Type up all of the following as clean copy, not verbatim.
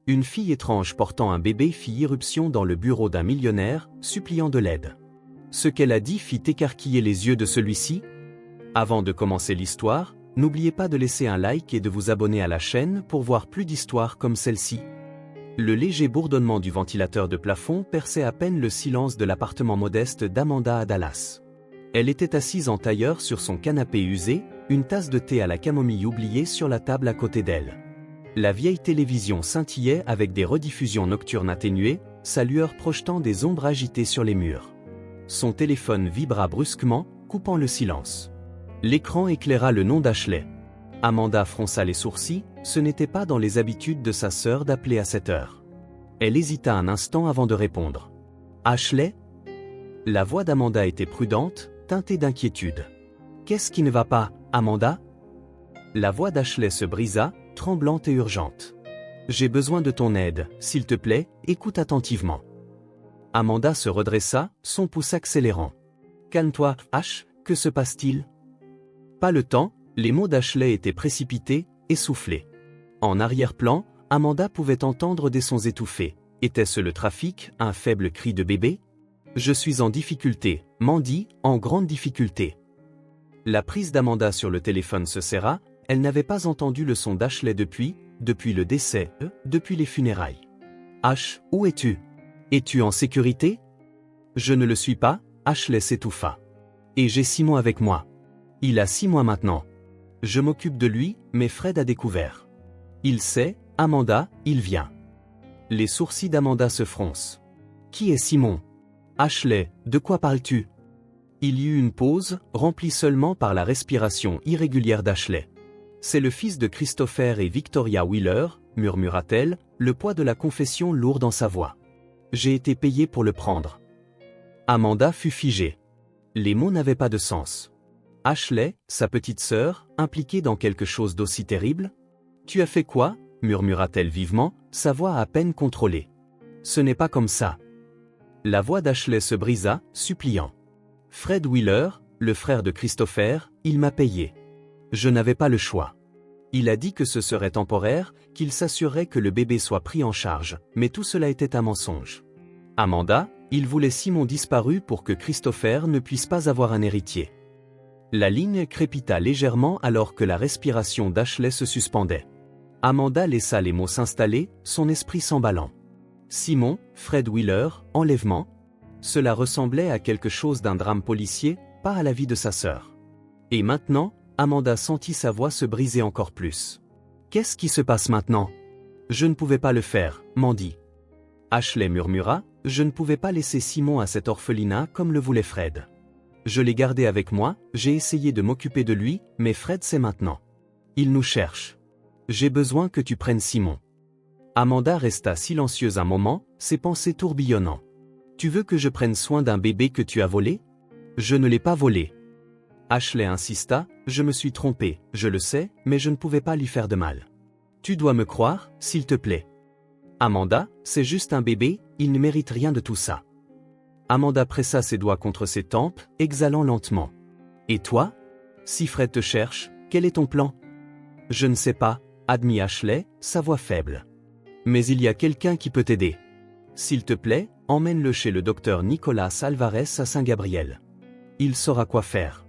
Une fille étrange portant un bébé fit irruption dans le bureau d'un millionnaire, suppliant de l'aide. Ce qu'elle a dit fit écarquiller les yeux de celui-ci. Avant de commencer l'histoire, n'oubliez pas de laisser un like et de vous abonner à la chaîne pour voir plus d'histoires comme celle-ci. Le léger bourdonnement du ventilateur de plafond perçait à peine le silence de l'appartement modeste d'Amanda à Dallas. Elle était assise en tailleur sur son canapé usé, une tasse de thé à la camomille oubliée sur la table à côté d'elle. La vieille télévision scintillait avec des rediffusions nocturnes atténuées, sa lueur projetant des ombres agitées sur les murs. Son téléphone vibra brusquement, coupant le silence. L'écran éclaira le nom d'Ashley. Amanda fronça les sourcils, ce n'était pas dans les habitudes de sa sœur d'appeler à cette heure. Elle hésita un instant avant de répondre. « Ashley ?» La voix d'Amanda était prudente, teintée d'inquiétude. « Qu'est-ce qui ne va pas, Amanda ?» La voix d'Ashley se brisa, tremblante et urgente. « J'ai besoin de ton aide, s'il te plaît, écoute attentivement. » Amanda se redressa, son pouce accélérant. « Calme-toi, Ash, que se passe-t-il » Pas le temps, les mots d'Ashley étaient précipités, essoufflés. En arrière-plan, Amanda pouvait entendre des sons étouffés. Était-ce le trafic, un faible cri de bébé ? « Je suis en difficulté, Mandy, en grande difficulté. » La prise d'Amanda sur le téléphone se serra, elle n'avait pas entendu le son d'Ashley depuis le décès, depuis les funérailles. « Ash, où es-tu ? Es-tu en sécurité ? » « Je ne le suis pas, » Ashley s'étouffa. « Et j'ai Simon avec moi. Il a 6 mois maintenant. Je m'occupe de lui, mais Fred a découvert. Il sait, Amanda, il vient. » Les sourcils d'Amanda se froncent. « Qui est Simon ? » « Ashley, de quoi parles-tu » Il y eut une pause, remplie seulement par la respiration irrégulière d'Ashley. « C'est le fils de Christopher et Victoria Wheeler, » murmura-t-elle, le poids de la confession lourd dans sa voix. « J'ai été payée pour le prendre. » Amanda fut figée. Les mots n'avaient pas de sens. Ashley, sa petite sœur, impliquée dans quelque chose d'aussi terrible ? « Tu as fait quoi » murmura-t-elle vivement, sa voix à peine contrôlée. « Ce n'est pas comme ça. » La voix d'Ashley se brisa, suppliant. « Fred Wheeler, le frère de Christopher, il m'a payé. Je n'avais pas le choix. Il a dit que ce serait temporaire, qu'il s'assurerait que le bébé soit pris en charge, mais tout cela était un mensonge. Amanda, il voulait Simon disparu pour que Christopher ne puisse pas avoir un héritier. » La ligne crépita légèrement alors que la respiration d'Ashley se suspendait. Amanda laissa les mots s'installer, son esprit s'emballant. Simon, Fred Wheeler, enlèvement. Cela ressemblait à quelque chose d'un drame policier, pas à la vie de sa sœur. Et maintenant, Amanda sentit sa voix se briser encore plus. « Qu'est-ce qui se passe maintenant ? Je ne pouvais pas le faire, Mandy. » Ashley murmura, « Je ne pouvais pas laisser Simon à cet orphelinat comme le voulait Fred. Je l'ai gardé avec moi, j'ai essayé de m'occuper de lui, mais Fred sait maintenant. Il nous cherche. J'ai besoin que tu prennes Simon. » Amanda resta silencieuse un moment, ses pensées tourbillonnant. « Tu veux que je prenne soin d'un bébé que tu as volé ? Je ne l'ai pas volé. » Ashley insista, « Je me suis trompée, je le sais, mais je ne pouvais pas lui faire de mal. Tu dois me croire, s'il te plaît. » Amanda, c'est juste un bébé, il ne mérite rien de tout ça. Amanda pressa ses doigts contre ses tempes, exhalant lentement. « Et toi ? Si Fred te cherche, quel est ton plan ? » « Je ne sais pas, » admit Ashley, sa voix faible. « Mais il y a quelqu'un qui peut t'aider. S'il te plaît, emmène-le chez le docteur Nicolas Alvarez à Saint-Gabriel. Il saura quoi faire. »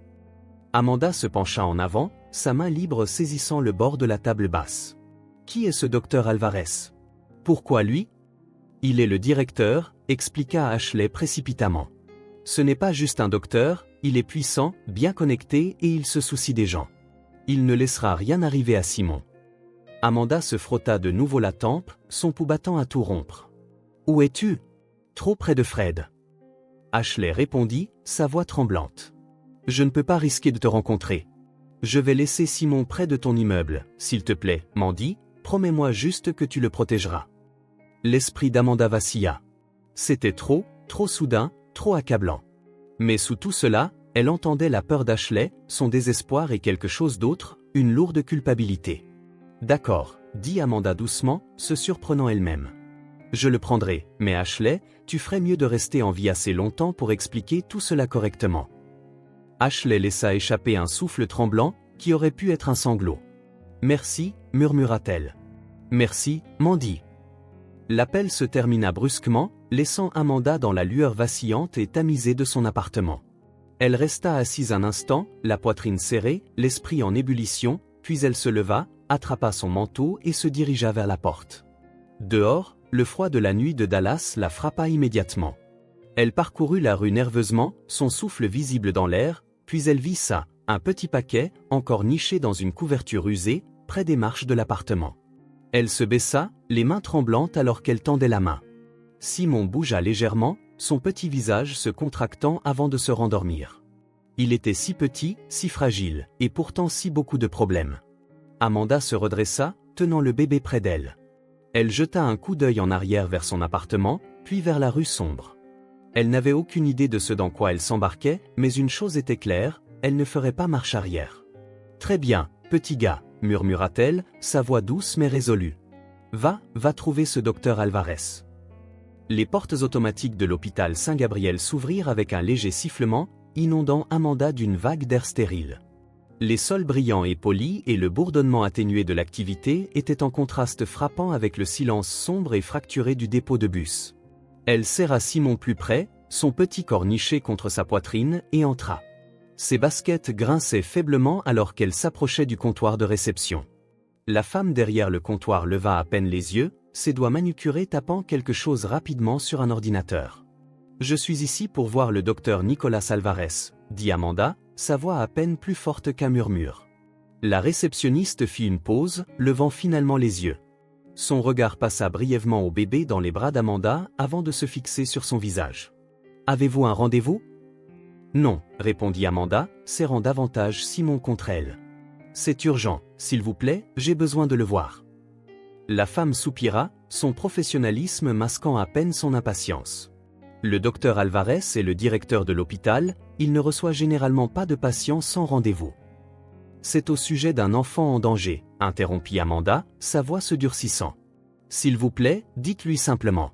Amanda se pencha en avant, sa main libre saisissant le bord de la table basse. « Qui est ce docteur Alvarez ? Pourquoi lui ? » « Il est le directeur, » expliqua Ashley précipitamment. « Ce n'est pas juste un docteur, il est puissant, bien connecté et il se soucie des gens. Il ne laissera rien arriver à Simon. » Amanda se frotta de nouveau la tempe, son pouls battant à tout rompre. « Où es-tu ? » ?»« Trop près de Fred. » Ashley répondit, sa voix tremblante. « Je ne peux pas risquer de te rencontrer. Je vais laisser Simon près de ton immeuble, s'il te plaît, Mandy, promets-moi juste que tu le protégeras. » L'esprit d'Amanda vacilla. C'était trop soudain, trop accablant. Mais sous tout cela, elle entendait la peur d'Ashley, son désespoir et quelque chose d'autre, une lourde culpabilité. « D'accord, » dit Amanda doucement, se surprenant elle-même. « Je le prendrai, mais Ashley, tu ferais mieux de rester en vie assez longtemps pour expliquer tout cela correctement. » Ashley laissa échapper un souffle tremblant, qui aurait pu être un sanglot. « Merci, » murmura-t-elle. « Merci, Mandy. » L'appel se termina brusquement, laissant Amanda dans la lueur vacillante et tamisée de son appartement. Elle resta assise un instant, la poitrine serrée, l'esprit en ébullition, puis elle se leva, attrapa son manteau et se dirigea vers la porte. Dehors, le froid de la nuit de Dallas la frappa immédiatement. Elle parcourut la rue nerveusement, son souffle visible dans l'air, puis elle vit ça, un petit paquet, encore niché dans une couverture usée, près des marches de l'appartement. Elle se baissa, les mains tremblantes alors qu'elle tendait la main. Simon bougea légèrement, son petit visage se contractant avant de se rendormir. Il était si petit, si fragile, et pourtant si beaucoup de problèmes. Amanda se redressa, tenant le bébé près d'elle. Elle jeta un coup d'œil en arrière vers son appartement, puis vers la rue sombre. Elle n'avait aucune idée de ce dans quoi elle s'embarquait, mais une chose était claire, elle ne ferait pas marche arrière. « Très bien, petit gars », murmura-t-elle, sa voix douce mais résolue. « Va trouver ce docteur Alvarez. » Les portes automatiques de l'hôpital Saint-Gabriel s'ouvrirent avec un léger sifflement, inondant Amanda d'une vague d'air stérile. Les sols brillants et polis et le bourdonnement atténué de l'activité étaient en contraste frappant avec le silence sombre et fracturé du dépôt de bus. Elle serra Simon plus près, son petit corps niché contre sa poitrine, et entra. Ses baskets grinçaient faiblement alors qu'elle s'approchait du comptoir de réception. La femme derrière le comptoir leva à peine les yeux, ses doigts manucurés tapant quelque chose rapidement sur un ordinateur. « Je suis ici pour voir le docteur Nicolas Alvarez », dit Amanda, sa voix à peine plus forte qu'un murmure. La réceptionniste fit une pause, levant finalement les yeux. Son regard passa brièvement au bébé dans les bras d'Amanda avant de se fixer sur son visage. « Avez-vous un rendez-vous » ? « Non, » répondit Amanda, serrant davantage Simon contre elle. « C'est urgent, s'il vous plaît, j'ai besoin de le voir. » La femme soupira, son professionnalisme masquant à peine son impatience. Le docteur Alvarez est le directeur de l'hôpital, il ne reçoit généralement pas de patients sans rendez-vous. « C'est au sujet d'un enfant en danger, » interrompit Amanda, sa voix se durcissant. « S'il vous plaît, dites-lui simplement. »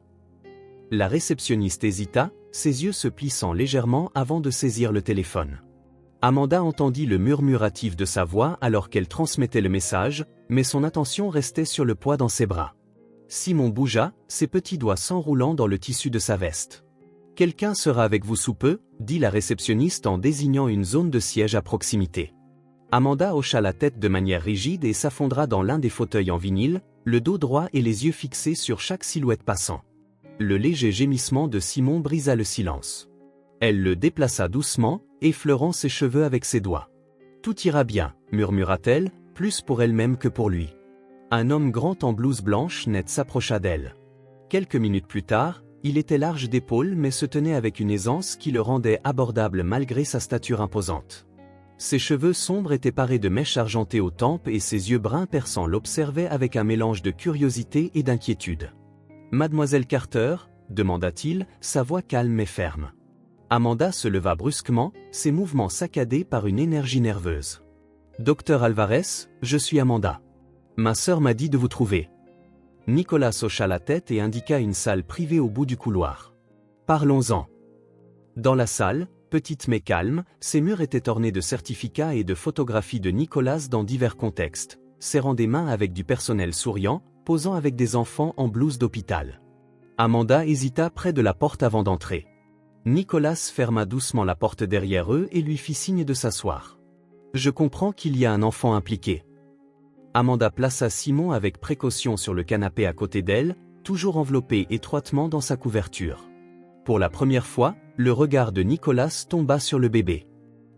La réceptionniste hésita, ses yeux se plissant légèrement avant de saisir le téléphone. Amanda entendit le murmuratif de sa voix alors qu'elle transmettait le message, mais son attention restait sur le poids dans ses bras. Simon bougea, ses petits doigts s'enroulant dans le tissu de sa veste. « Quelqu'un sera avec vous sous peu », dit la réceptionniste en désignant une zone de siège à proximité. Amanda hocha la tête de manière rigide et s'affondra dans l'un des fauteuils en vinyle, le dos droit et les yeux fixés sur chaque silhouette passant. Le léger gémissement de Simon brisa le silence. Elle le déplaça doucement, effleurant ses cheveux avec ses doigts. « Tout ira bien », murmura-t-elle, plus pour elle-même que pour lui. Un homme grand en blouse blanche nette s'approcha d'elle. Quelques minutes plus tard, il était large d'épaules mais se tenait avec une aisance qui le rendait abordable malgré sa stature imposante. Ses cheveux sombres étaient parés de mèches argentées aux tempes et ses yeux bruns perçants l'observaient avec un mélange de curiosité et d'inquiétude. « Mademoiselle Carter ?» demanda-t-il, sa voix calme et ferme. Amanda se leva brusquement, ses mouvements saccadés par une énergie nerveuse. « Docteur Alvarez, je suis Amanda. Ma sœur m'a dit de vous trouver. » Nicolas hocha la tête et indiqua une salle privée au bout du couloir. « Parlons-en. » Dans la salle, petite mais calme, ses murs étaient ornés de certificats et de photographies de Nicolas dans divers contextes, serrant des mains avec du personnel souriant, posant avec des enfants en blouse d'hôpital. Amanda hésita près de la porte avant d'entrer. Nicolas ferma doucement la porte derrière eux et lui fit signe de s'asseoir. « Je comprends qu'il y a un enfant impliqué. » Amanda plaça Simon avec précaution sur le canapé à côté d'elle, toujours enveloppé étroitement dans sa couverture. Pour la première fois, le regard de Nicolas tomba sur le bébé.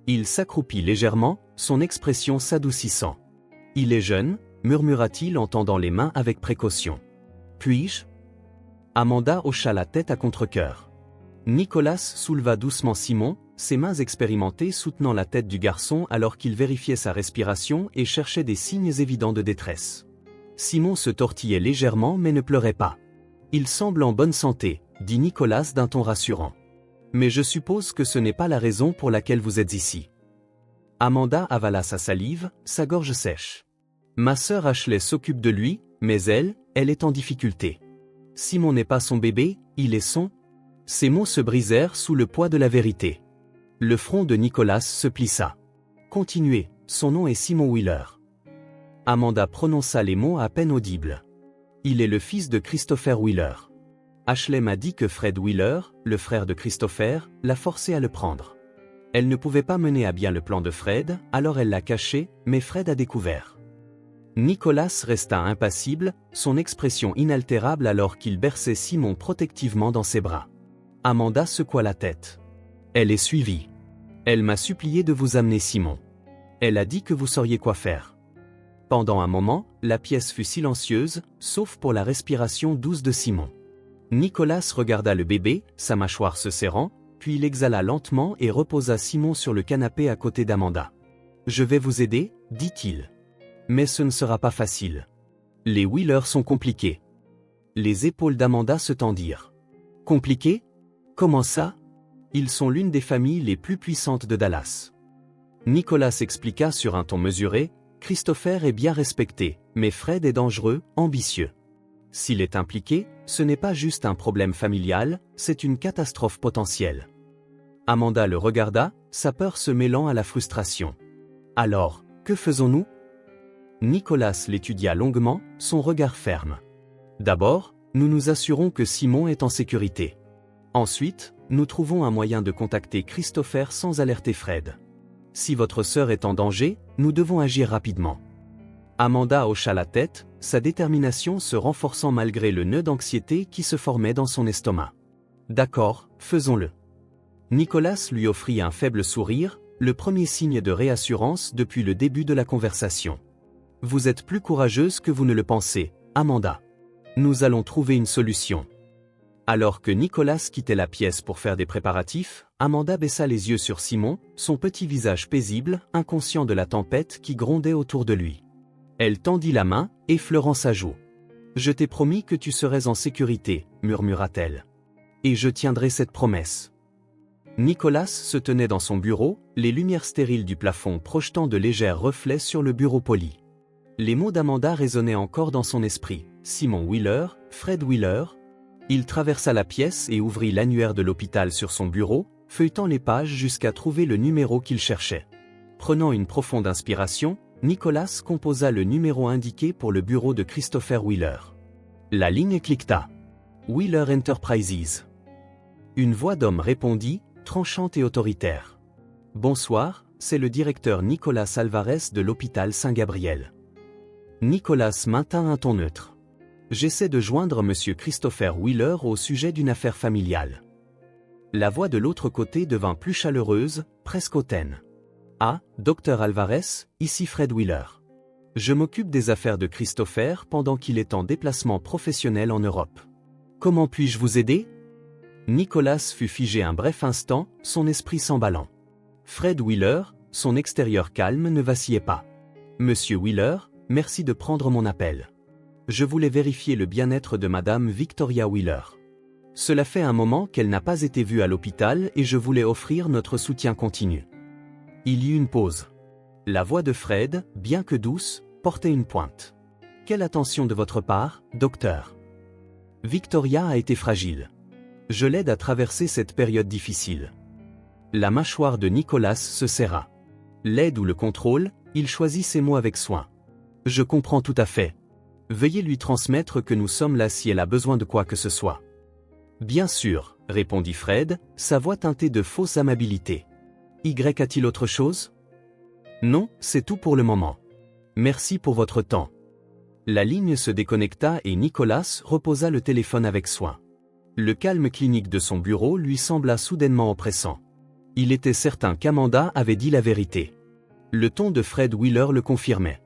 Il s'accroupit légèrement, son expression s'adoucissant. « Il est jeune », murmura-t-il en tendant les mains avec précaution. « Puis-je » Amanda hocha la tête à contre-cœur. Nicolas souleva doucement Simon, ses mains expérimentées soutenant la tête du garçon alors qu'il vérifiait sa respiration et cherchait des signes évidents de détresse. Simon se tortillait légèrement mais ne pleurait pas. « Il semble en bonne santé », dit Nicolas d'un ton rassurant. « Mais je suppose que ce n'est pas la raison pour laquelle vous êtes ici. » Amanda avala sa salive, sa gorge sèche. « Ma sœur Ashley s'occupe de lui, mais elle est en difficulté. Simon n'est pas son bébé, il est son... » Ses mots se brisèrent sous le poids de la vérité. Le front de Nicolas se plissa. « Continuez, son nom est Simon Wheeler. » Amanda prononça les mots à peine audibles. « Il est le fils de Christopher Wheeler. Ashley m'a dit que Fred Wheeler, le frère de Christopher, l'a forcé à le prendre. Elle ne pouvait pas mener à bien le plan de Fred, alors elle l'a caché, mais Fred a découvert. Nicholas resta impassible, son expression inaltérable alors qu'il berçait Simon protectivement dans ses bras. Amanda secoua la tête. Elle est suivie. Elle m'a supplié de vous amener Simon. Elle a dit que vous sauriez quoi faire. Pendant un moment, la pièce fut silencieuse, sauf pour la respiration douce de Simon. Nicholas regarda le bébé, sa mâchoire se serrant, puis il exhala lentement et reposa Simon sur le canapé à côté d'Amanda. « Je vais vous aider, dit-il. Mais ce ne sera pas facile. Les Wheeler sont compliqués. » Les épaules d'Amanda se tendirent. « Compliqués ? Comment ça ? Ils sont l'une des familles les plus puissantes de Dallas. » Nicholas expliqua sur un ton mesuré, « Christopher est bien respecté, mais Fred est dangereux, ambitieux. S'il est impliqué, ce n'est pas juste un problème familial, c'est une catastrophe potentielle. » Amanda le regarda, sa peur se mêlant à la frustration. « Alors, que faisons-nous » Nicholas l'étudia longuement, son regard ferme. « D'abord, nous nous assurons que Simon est en sécurité. Ensuite, nous trouvons un moyen de contacter Christopher sans alerter Fred. Si votre sœur est en danger, nous devons agir rapidement. » Amanda hocha la tête, sa détermination se renforçant malgré le nœud d'anxiété qui se formait dans son estomac. « D'accord, faisons-le. » Nicholas lui offrit un faible sourire, le premier signe de réassurance depuis le début de la conversation. « Vous êtes plus courageuse que vous ne le pensez, Amanda. Nous allons trouver une solution. » Alors que Nicholas quittait la pièce pour faire des préparatifs, Amanda baissa les yeux sur Simon, son petit visage paisible, inconscient de la tempête qui grondait autour de lui. Elle tendit la main, effleurant sa joue. « Je t'ai promis que tu serais en sécurité, » murmura-t-elle. « Et je tiendrai cette promesse. » Nicholas se tenait dans son bureau, les lumières stériles du plafond projetant de légers reflets sur le bureau poli. Les mots d'Amanda résonnaient encore dans son esprit. Simon Wheeler, Fred Wheeler. Il traversa la pièce et ouvrit l'annuaire de l'hôpital sur son bureau, feuilletant les pages jusqu'à trouver le numéro qu'il cherchait. Prenant une profonde inspiration, Nicholas composa le numéro indiqué pour le bureau de Christopher Wheeler. La ligne cliqueta. Wheeler Enterprises. Une voix d'homme répondit, tranchante et autoritaire. « Bonsoir, c'est le directeur Nicolas Alvarez de l'hôpital Saint-Gabriel. » Nicholas maintint un ton neutre. « J'essaie de joindre monsieur Christopher Wheeler au sujet d'une affaire familiale. » La voix de l'autre côté devint plus chaleureuse, presque hautaine. « Ah, docteur Alvarez, ici Fred Wheeler. Je m'occupe des affaires de Christopher pendant qu'il est en déplacement professionnel en Europe. Comment puis-je vous aider ?» Nicholas fut figé un bref instant, son esprit s'emballant. Fred Wheeler, son extérieur calme ne vacillait pas. « Monsieur Wheeler, merci de prendre mon appel. Je voulais vérifier le bien-être de Madame Victoria Wheeler. Cela fait un moment qu'elle n'a pas été vue à l'hôpital et je voulais offrir notre soutien continu. » Il y eut une pause. La voix de Fred, bien que douce, portait une pointe. « Quelle attention de votre part, docteur. Victoria a été fragile. Je l'aide à traverser cette période difficile. » La mâchoire de Nicholas se serra. L'aide ou le contrôle, il choisit ses mots avec soin. « Je comprends tout à fait. Veuillez lui transmettre que nous sommes là si elle a besoin de quoi que ce soit. » « Bien sûr, » répondit Fred, sa voix teintée de fausse amabilité. « Y a-t-il autre chose ? » « Non, c'est tout pour le moment. Merci pour votre temps. » La ligne se déconnecta et Nicholas reposa le téléphone avec soin. Le calme clinique de son bureau lui sembla soudainement oppressant. Il était certain qu'Amanda avait dit la vérité. Le ton de Fred Wheeler le confirmait.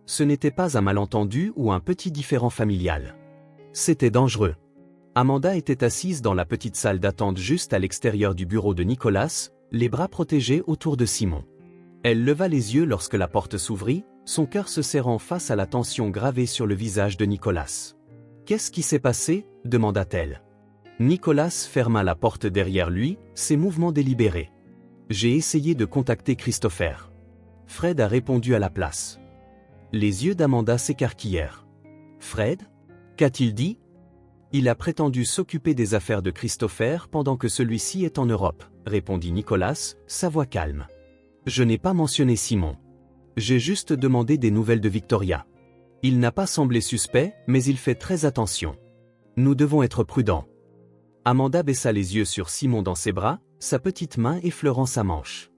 Ce n'était pas un malentendu ou un petit différend familial. C'était dangereux. Amanda était assise dans la petite salle d'attente juste à l'extérieur du bureau de Nicholas, les bras protégés autour de Simon. Elle leva les yeux lorsque la porte s'ouvrit, son cœur se serrant face à la tension gravée sur le visage de Nicholas. « Qu'est-ce qui s'est passé ?» demanda-t-elle. Nicholas ferma la porte derrière lui, ses mouvements délibérés. « J'ai essayé de contacter Christopher. Fred a répondu à la place. » Les yeux d'Amanda s'écarquillèrent. « Fred ? Qu'a-t-il dit ? » « Il a prétendu s'occuper des affaires de Christopher pendant que celui-ci est en Europe, » répondit Nicholas, sa voix calme. « Je n'ai pas mentionné Simon. J'ai juste demandé des nouvelles de Victoria. Il n'a pas semblé suspect, mais il fait très attention. Nous devons être prudents. Amanda baissa les yeux sur Simon dans ses bras, sa petite main effleurant sa manche.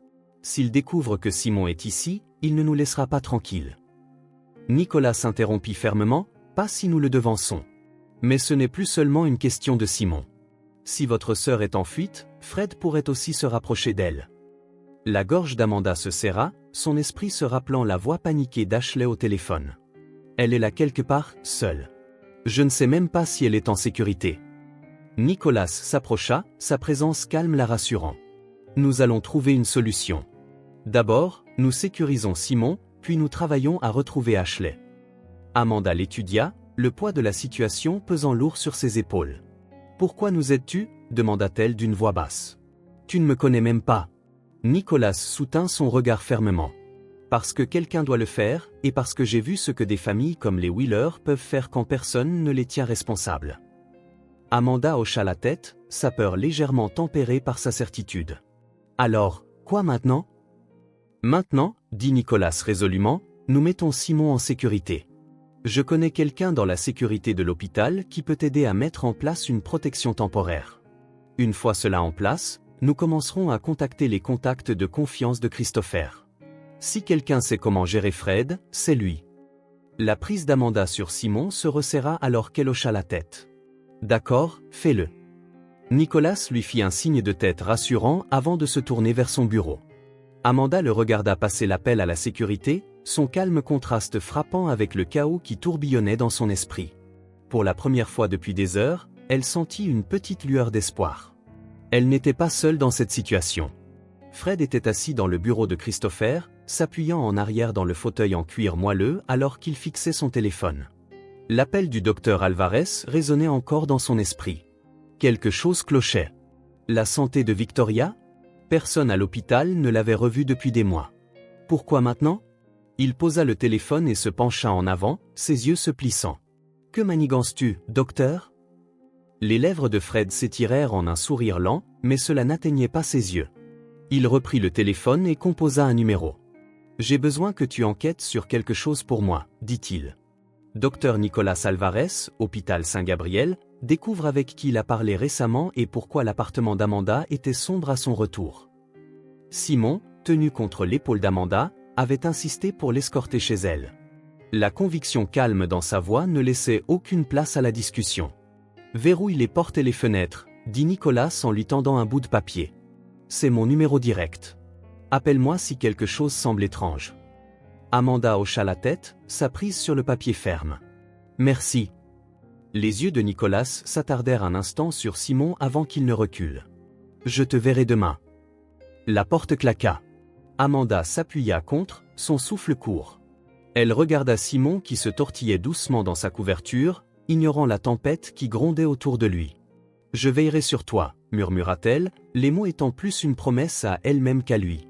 S'il découvre que Simon est ici, il ne nous laissera pas tranquilles. Nicolas s'interrompit fermement, pas si nous le devançons. Mais ce n'est plus seulement une question de Simon. Si votre sœur est en fuite, Fred pourrait aussi se rapprocher d'elle. La gorge d'Amanda se serra, son esprit se rappelant la voix paniquée d'Ashley au téléphone. Elle est là quelque part, seule. Je ne sais même pas si elle est en sécurité. Nicolas s'approcha, sa présence calme la rassurant. Nous allons trouver une solution. D'abord, nous sécurisons Simon, puis nous travaillons à retrouver Ashley. Amanda l'étudia, le poids de la situation pesant lourd sur ses épaules. Pourquoi nous aides-tu ? Demanda-t-elle d'une voix basse. Tu ne me connais même pas. Nicolas soutint son regard fermement. Parce que quelqu'un doit le faire, et parce que j'ai vu ce que des familles comme les Wheeler peuvent faire quand personne ne les tient responsables. Amanda hocha la tête, sa peur légèrement tempérée par sa certitude. Alors, quoi maintenant ? Maintenant, dit Nicolas résolument, nous mettons Simon en sécurité. Je connais quelqu'un dans la sécurité de l'hôpital qui peut aider à mettre en place une protection temporaire. Une fois cela en place, nous commencerons à contacter les contacts de confiance de Christopher. Si quelqu'un sait comment gérer Fred, c'est lui. La prise d'Amanda sur Simon se resserra alors qu'elle hocha la tête. D'accord, fais-le. Nicolas lui fit un signe de tête rassurant avant de se tourner vers son bureau. Amanda le regarda passer l'appel à la sécurité, son calme contraste frappant avec le chaos qui tourbillonnait dans son esprit. Pour la première fois depuis des heures, elle sentit une petite lueur d'espoir. Elle n'était pas seule dans cette situation. Fred était assis dans le bureau de Christopher, s'appuyant en arrière dans le fauteuil en cuir moelleux alors qu'il fixait son téléphone. L'appel du docteur Alvarez résonnait encore dans son esprit. Quelque chose clochait. La santé de Victoria ? Personne à l'hôpital ne l'avait revue depuis des mois. Pourquoi maintenant ? Il posa le téléphone et se pencha en avant, ses yeux se plissant. Que manigances-tu, docteur ? Les lèvres de Fred s'étirèrent en un sourire lent, mais cela n'atteignait pas ses yeux. Il reprit le téléphone et composa un numéro. « J'ai besoin que tu enquêtes sur quelque chose pour moi, dit-il. Docteur Nicolas Alvarez, hôpital Saint-Gabriel, découvre avec qui il a parlé récemment et pourquoi l'appartement d'Amanda était sombre à son retour. Simon, tenu contre l'épaule d'Amanda, avait insisté pour l'escorter chez elle. La conviction calme dans sa voix ne laissait aucune place à la discussion. « Verrouille les portes et les fenêtres, » dit Nicolas en lui tendant un bout de papier. « C'est mon numéro direct. Appelle-moi si quelque chose semble étrange. » Amanda hocha la tête, sa prise sur le papier ferme. « Merci. » Les yeux de Nicolas s'attardèrent un instant sur Simon avant qu'il ne recule. « Je te verrai demain. » La porte claqua. Amanda s'appuya contre, son souffle court. Elle regarda Simon qui se tortillait doucement dans sa couverture, ignorant la tempête qui grondait autour de lui. « Je veillerai sur toi, » murmura-t-elle, les mots étant plus une promesse à elle-même qu'à lui.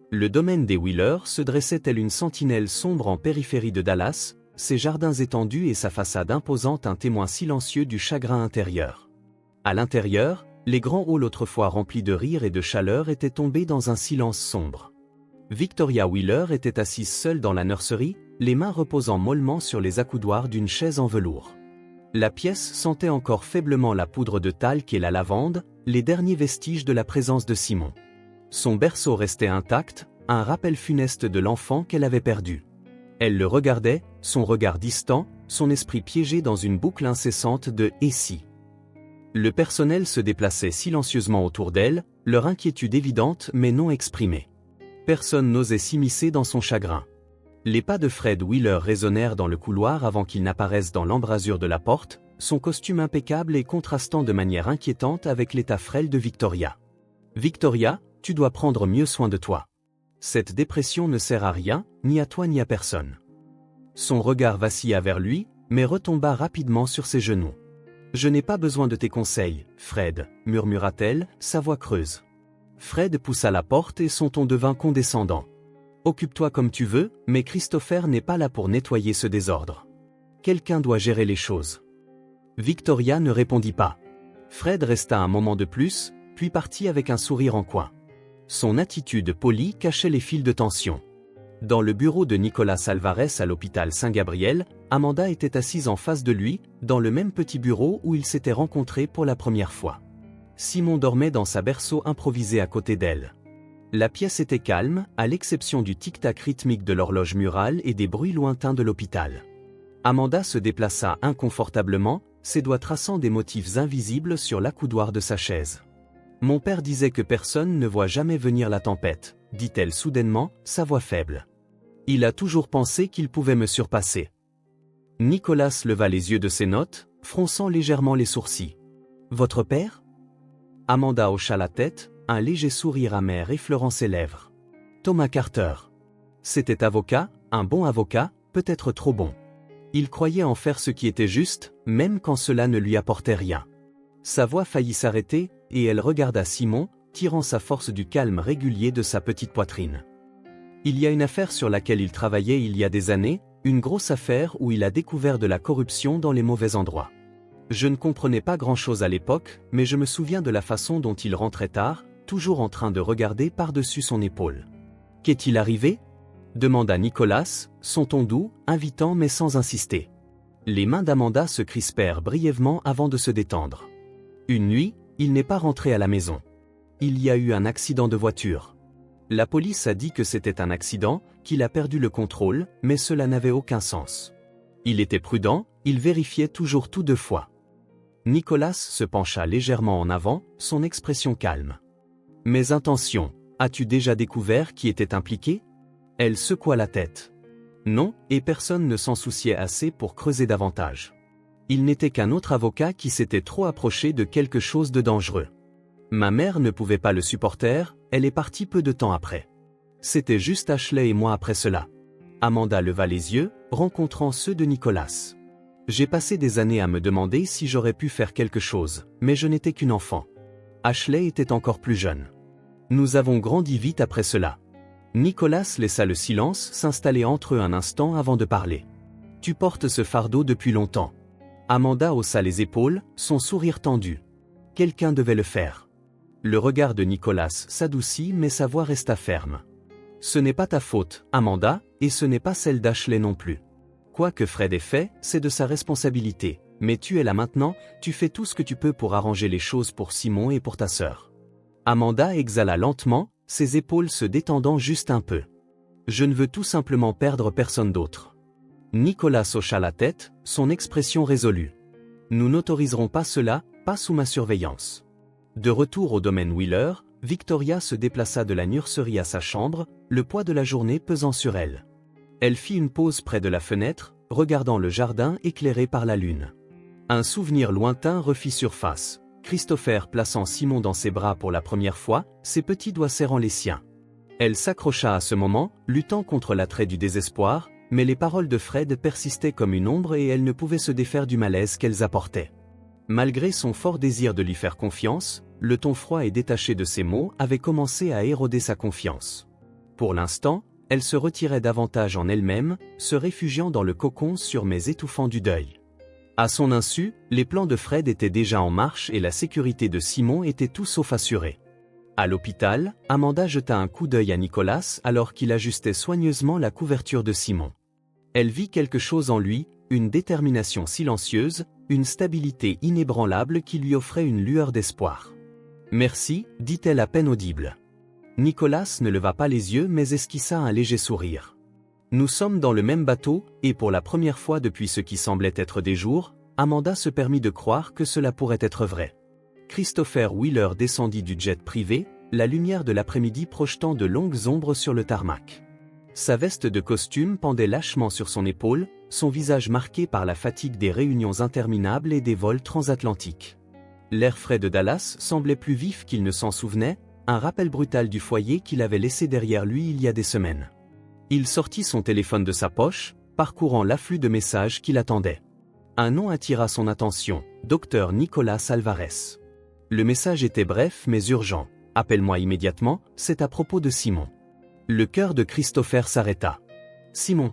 Le domaine des Wheeler se dressait tel une sentinelle sombre en périphérie de Dallas, ses jardins étendus et sa façade imposante un témoin silencieux du chagrin intérieur. À l'intérieur, les grands halls autrefois remplis de rire et de chaleur étaient tombés dans un silence sombre. Victoria Wheeler était assise seule dans la nurserie, les mains reposant mollement sur les accoudoirs d'une chaise en velours. La pièce sentait encore faiblement la poudre de talc et la lavande, les derniers vestiges de la présence de Simon. Son berceau restait intact, un rappel funeste de l'enfant qu'elle avait perdu. Elle le regardait, son regard distant, son esprit piégé dans une boucle incessante de « et si ». Le personnel se déplaçait silencieusement autour d'elle, leur inquiétude évidente mais non exprimée. Personne n'osait s'immiscer dans son chagrin. Les pas de Fred Wheeler résonnèrent dans le couloir avant qu'il n'apparaisse dans l'embrasure de la porte, son costume impeccable et contrastant de manière inquiétante avec l'état frêle de Victoria. « Victoria, tu dois prendre mieux soin de toi. Cette dépression ne sert à rien, ni à toi ni à personne. » Son regard vacilla vers lui, mais retomba rapidement sur ses genoux. « Je n'ai pas besoin de tes conseils, Fred, » murmura-t-elle, sa voix creuse. Fred poussa la porte et son ton devint condescendant. « Occupe-toi comme tu veux, mais Christopher n'est pas là pour nettoyer ce désordre. Quelqu'un doit gérer les choses. » Victoria ne répondit pas. Fred resta un moment de plus, puis partit avec un sourire en coin. Son attitude polie cachait les fils de tension. « Dans le bureau de Nicolas Alvarez à l'hôpital Saint-Gabriel, Amanda était assise en face de lui, dans le même petit bureau où ils s'étaient rencontrés pour la première fois. Simon dormait dans sa berceau improvisé à côté d'elle. La pièce était calme, à l'exception du tic-tac rythmique de l'horloge murale et des bruits lointains de l'hôpital. Amanda se déplaça inconfortablement, ses doigts traçant des motifs invisibles sur l'accoudoir de sa chaise. « Mon père disait que personne ne voit jamais venir la tempête », dit-elle soudainement, sa voix faible. « Il a toujours pensé qu'il pouvait me surpasser. » Nicolas leva les yeux de ses notes, fronçant légèrement les sourcils. « Votre père ?» Amanda hocha la tête, un léger sourire amer effleurant ses lèvres. « Thomas Carter. C'était avocat, un bon avocat, peut-être trop bon. Il croyait en faire ce qui était juste, même quand cela ne lui apportait rien. » Sa voix faillit s'arrêter, et elle regarda Simon, tirant sa force du calme régulier de sa petite poitrine. Il y a une affaire sur laquelle il travaillait il y a des années, une grosse affaire où il a découvert de la corruption dans les mauvais endroits. Je ne comprenais pas grand-chose à l'époque, mais je me souviens de la façon dont il rentrait tard, toujours en train de regarder par-dessus son épaule. « Qu'est-il arrivé ?» demanda Nicolas, son ton doux, invitant mais sans insister. Les mains d'Amanda se crispèrent brièvement avant de se détendre. Une nuit, il n'est pas rentré à la maison. Il y a eu un accident de voiture. La police a dit que c'était un accident, qu'il a perdu le contrôle, mais cela n'avait aucun sens. Il était prudent, il vérifiait toujours tout 2 fois. Nicolas se pencha légèrement en avant, son expression calme. « Mes intentions, as-tu déjà découvert qui était impliqué ?» Elle secoua la tête. Non, et personne ne s'en souciait assez pour creuser davantage. Il n'était qu'un autre avocat qui s'était trop approché de quelque chose de dangereux. Ma mère ne pouvait pas le supporter, elle est partie peu de temps après. C'était juste Ashley et moi après cela. Amanda leva les yeux, rencontrant ceux de Nicolas. J'ai passé des années à me demander si j'aurais pu faire quelque chose, mais je n'étais qu'une enfant. Ashley était encore plus jeune. Nous avons grandi vite après cela. Nicolas laissa le silence s'installer entre eux un instant avant de parler. Tu portes ce fardeau depuis longtemps. Amanda haussa les épaules, son sourire tendu. Quelqu'un devait le faire. Le regard de Nicolas s'adoucit mais sa voix resta ferme. Ce n'est pas ta faute, Amanda, et ce n'est pas celle d'Ashley non plus. Quoi que Fred ait fait, c'est de sa responsabilité, mais tu es là maintenant, tu fais tout ce que tu peux pour arranger les choses pour Simon et pour ta sœur. Amanda exhala lentement, ses épaules se détendant juste un peu. Je ne veux tout simplement perdre personne d'autre. Nicolas hocha la tête, son expression résolue. Nous n'autoriserons pas cela, pas sous ma surveillance. De retour au domaine Wheeler, Victoria se déplaça de la nurserie à sa chambre, le poids de la journée pesant sur elle. Elle fit une pause près de la fenêtre, regardant le jardin éclairé par la lune. Un souvenir lointain refit surface. Christopher plaçant Simon dans ses bras pour la première fois, ses petits doigts serrant les siens. Elle s'accrocha à ce moment, luttant contre l'attrait du désespoir, mais les paroles de Fred persistaient comme une ombre et elle ne pouvait se défaire du malaise qu'elles apportaient. Malgré son fort désir de lui faire confiance, le ton froid et détaché de ses mots avait commencé à éroder sa confiance. Pour l'instant, elle se retirait davantage en elle-même, se réfugiant dans le cocon sur mais étouffant du deuil. À son insu, les plans de Fred étaient déjà en marche et la sécurité de Simon était tout sauf assurée. À l'hôpital, Amanda jeta un coup d'œil à Nicolas alors qu'il ajustait soigneusement la couverture de Simon. Elle vit quelque chose en lui, une détermination silencieuse, une stabilité inébranlable qui lui offrait une lueur d'espoir. « Merci », dit-elle à peine audible. Nicolas ne leva pas les yeux mais esquissa un léger sourire. « Nous sommes dans le même bateau, et pour la première fois depuis ce qui semblait être des jours, Amanda se permit de croire que cela pourrait être vrai. » Christopher Wheeler descendit du jet privé, la lumière de l'après-midi projetant de longues ombres sur le tarmac. Sa veste de costume pendait lâchement sur son épaule, son visage marqué par la fatigue des réunions interminables et des vols transatlantiques. L'air frais de Dallas semblait plus vif qu'il ne s'en souvenait, un rappel brutal du foyer qu'il avait laissé derrière lui il y a des semaines. Il sortit son téléphone de sa poche, parcourant l'afflux de messages qui l'attendaient. Un nom attira son attention, Dr Nicolas Alvarez. Le message était bref mais urgent. « Appelle-moi immédiatement, c'est à propos de Simon. » Le cœur de Christopher s'arrêta. Simon.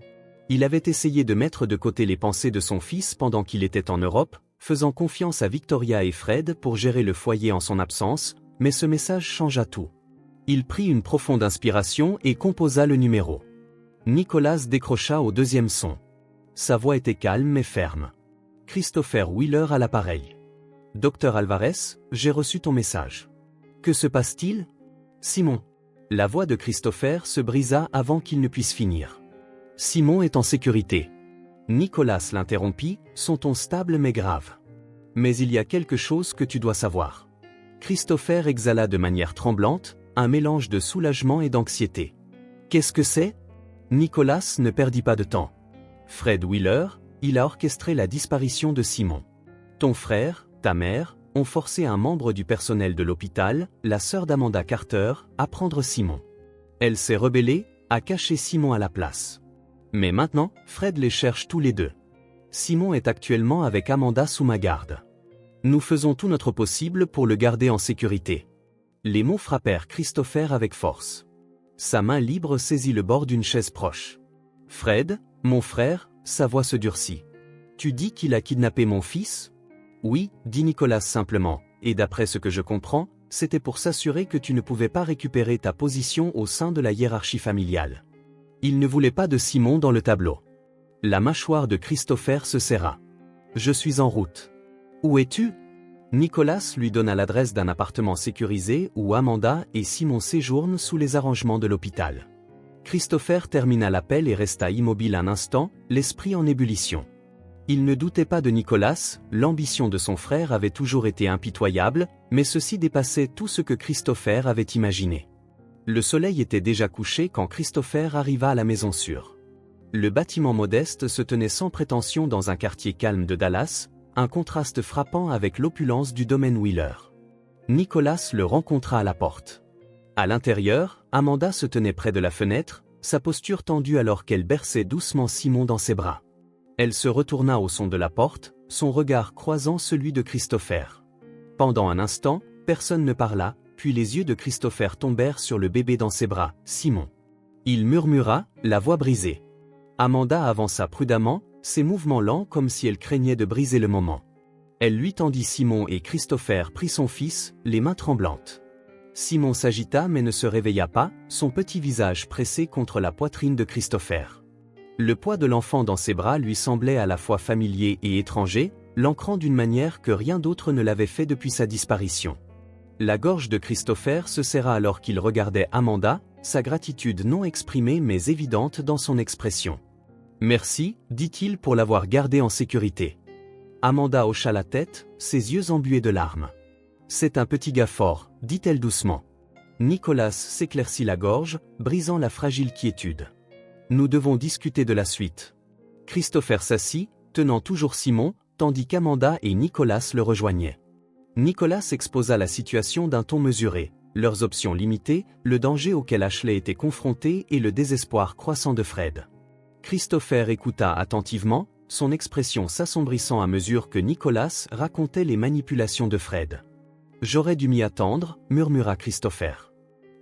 Il avait essayé de mettre de côté les pensées de son fils pendant qu'il était en Europe, faisant confiance à Victoria et Fred pour gérer le foyer en son absence, mais ce message changea tout. Il prit une profonde inspiration et composa le numéro. Nicolas décrocha au deuxième son. Sa voix était calme mais ferme. Christopher Wheeler à l'appareil. Docteur Alvarez, j'ai reçu ton message. Que se passe-t-il? Simon. La voix de Christopher se brisa avant qu'il ne puisse finir. Simon est en sécurité. Nicolas l'interrompit, son ton stable mais grave. Mais il y a quelque chose que tu dois savoir. Christopher exhala de manière tremblante, un mélange de soulagement et d'anxiété. Qu'est-ce que c'est? Nicolas ne perdit pas de temps. Fred Wheeler, il a orchestré la disparition de Simon. Ton frère, ta mère, ont forcé un membre du personnel de l'hôpital, la sœur d'Amanda Carter, à prendre Simon. Elle s'est rebellée, a caché Simon à la place. Mais maintenant, Fred les cherche tous les deux. Simon est actuellement avec Amanda sous ma garde. Nous faisons tout notre possible pour le garder en sécurité. Les mots frappèrent Christopher avec force. Sa main libre saisit le bord d'une chaise proche. Fred, mon frère, sa voix se durcit. Tu dis qu'il a kidnappé mon fils? Oui, dit Nicolas simplement, et d'après ce que je comprends, c'était pour s'assurer que tu ne pouvais pas récupérer ta position au sein de la hiérarchie familiale. Il ne voulait pas de Simon dans le tableau. La mâchoire de Christopher se serra. Je suis en route. Où es-tu? Nicolas lui donna l'adresse d'un appartement sécurisé où Amanda et Simon séjournent sous les arrangements de l'hôpital. Christopher termina l'appel et resta immobile un instant, l'esprit en ébullition. Il ne doutait pas de Nicolas, l'ambition de son frère avait toujours été impitoyable, mais ceci dépassait tout ce que Christopher avait imaginé. Le soleil était déjà couché quand Christopher arriva à la maison sûre. Le bâtiment modeste se tenait sans prétention dans un quartier calme de Dallas, un contraste frappant avec l'opulence du domaine Wheeler. Nicolas le rencontra à la porte. À l'intérieur, Amanda se tenait près de la fenêtre, sa posture tendue alors qu'elle berçait doucement Simon dans ses bras. Elle se retourna au son de la porte, son regard croisant celui de Christopher. Pendant un instant, personne ne parla, puis les yeux de Christopher tombèrent sur le bébé dans ses bras, Simon. Il murmura, la voix brisée. Amanda avança prudemment, ses mouvements lents comme si elle craignait de briser le moment. Elle lui tendit Simon et Christopher prit son fils, les mains tremblantes. Simon s'agita mais ne se réveilla pas, son petit visage pressé contre la poitrine de Christopher. Le poids de l'enfant dans ses bras lui semblait à la fois familier et étranger, l'ancrant d'une manière que rien d'autre ne l'avait fait depuis sa disparition. La gorge de Christopher se serra alors qu'il regardait Amanda, sa gratitude non exprimée mais évidente dans son expression. « Merci, dit-il pour l'avoir gardé en sécurité. » Amanda hocha la tête, ses yeux embués de larmes. « C'est un petit gars fort, dit-elle doucement. » Nicolas s'éclaircit la gorge, brisant la fragile quiétude. « Nous devons discuter de la suite. » Christopher s'assit, tenant toujours Simon, tandis qu'Amanda et Nicolas le rejoignaient. Nicolas exposa la situation d'un ton mesuré, leurs options limitées, le danger auquel Ashley était confronté et le désespoir croissant de Fred. Christopher écouta attentivement, son expression s'assombrissant à mesure que Nicolas racontait les manipulations de Fred. « J'aurais dû m'y attendre, murmura Christopher.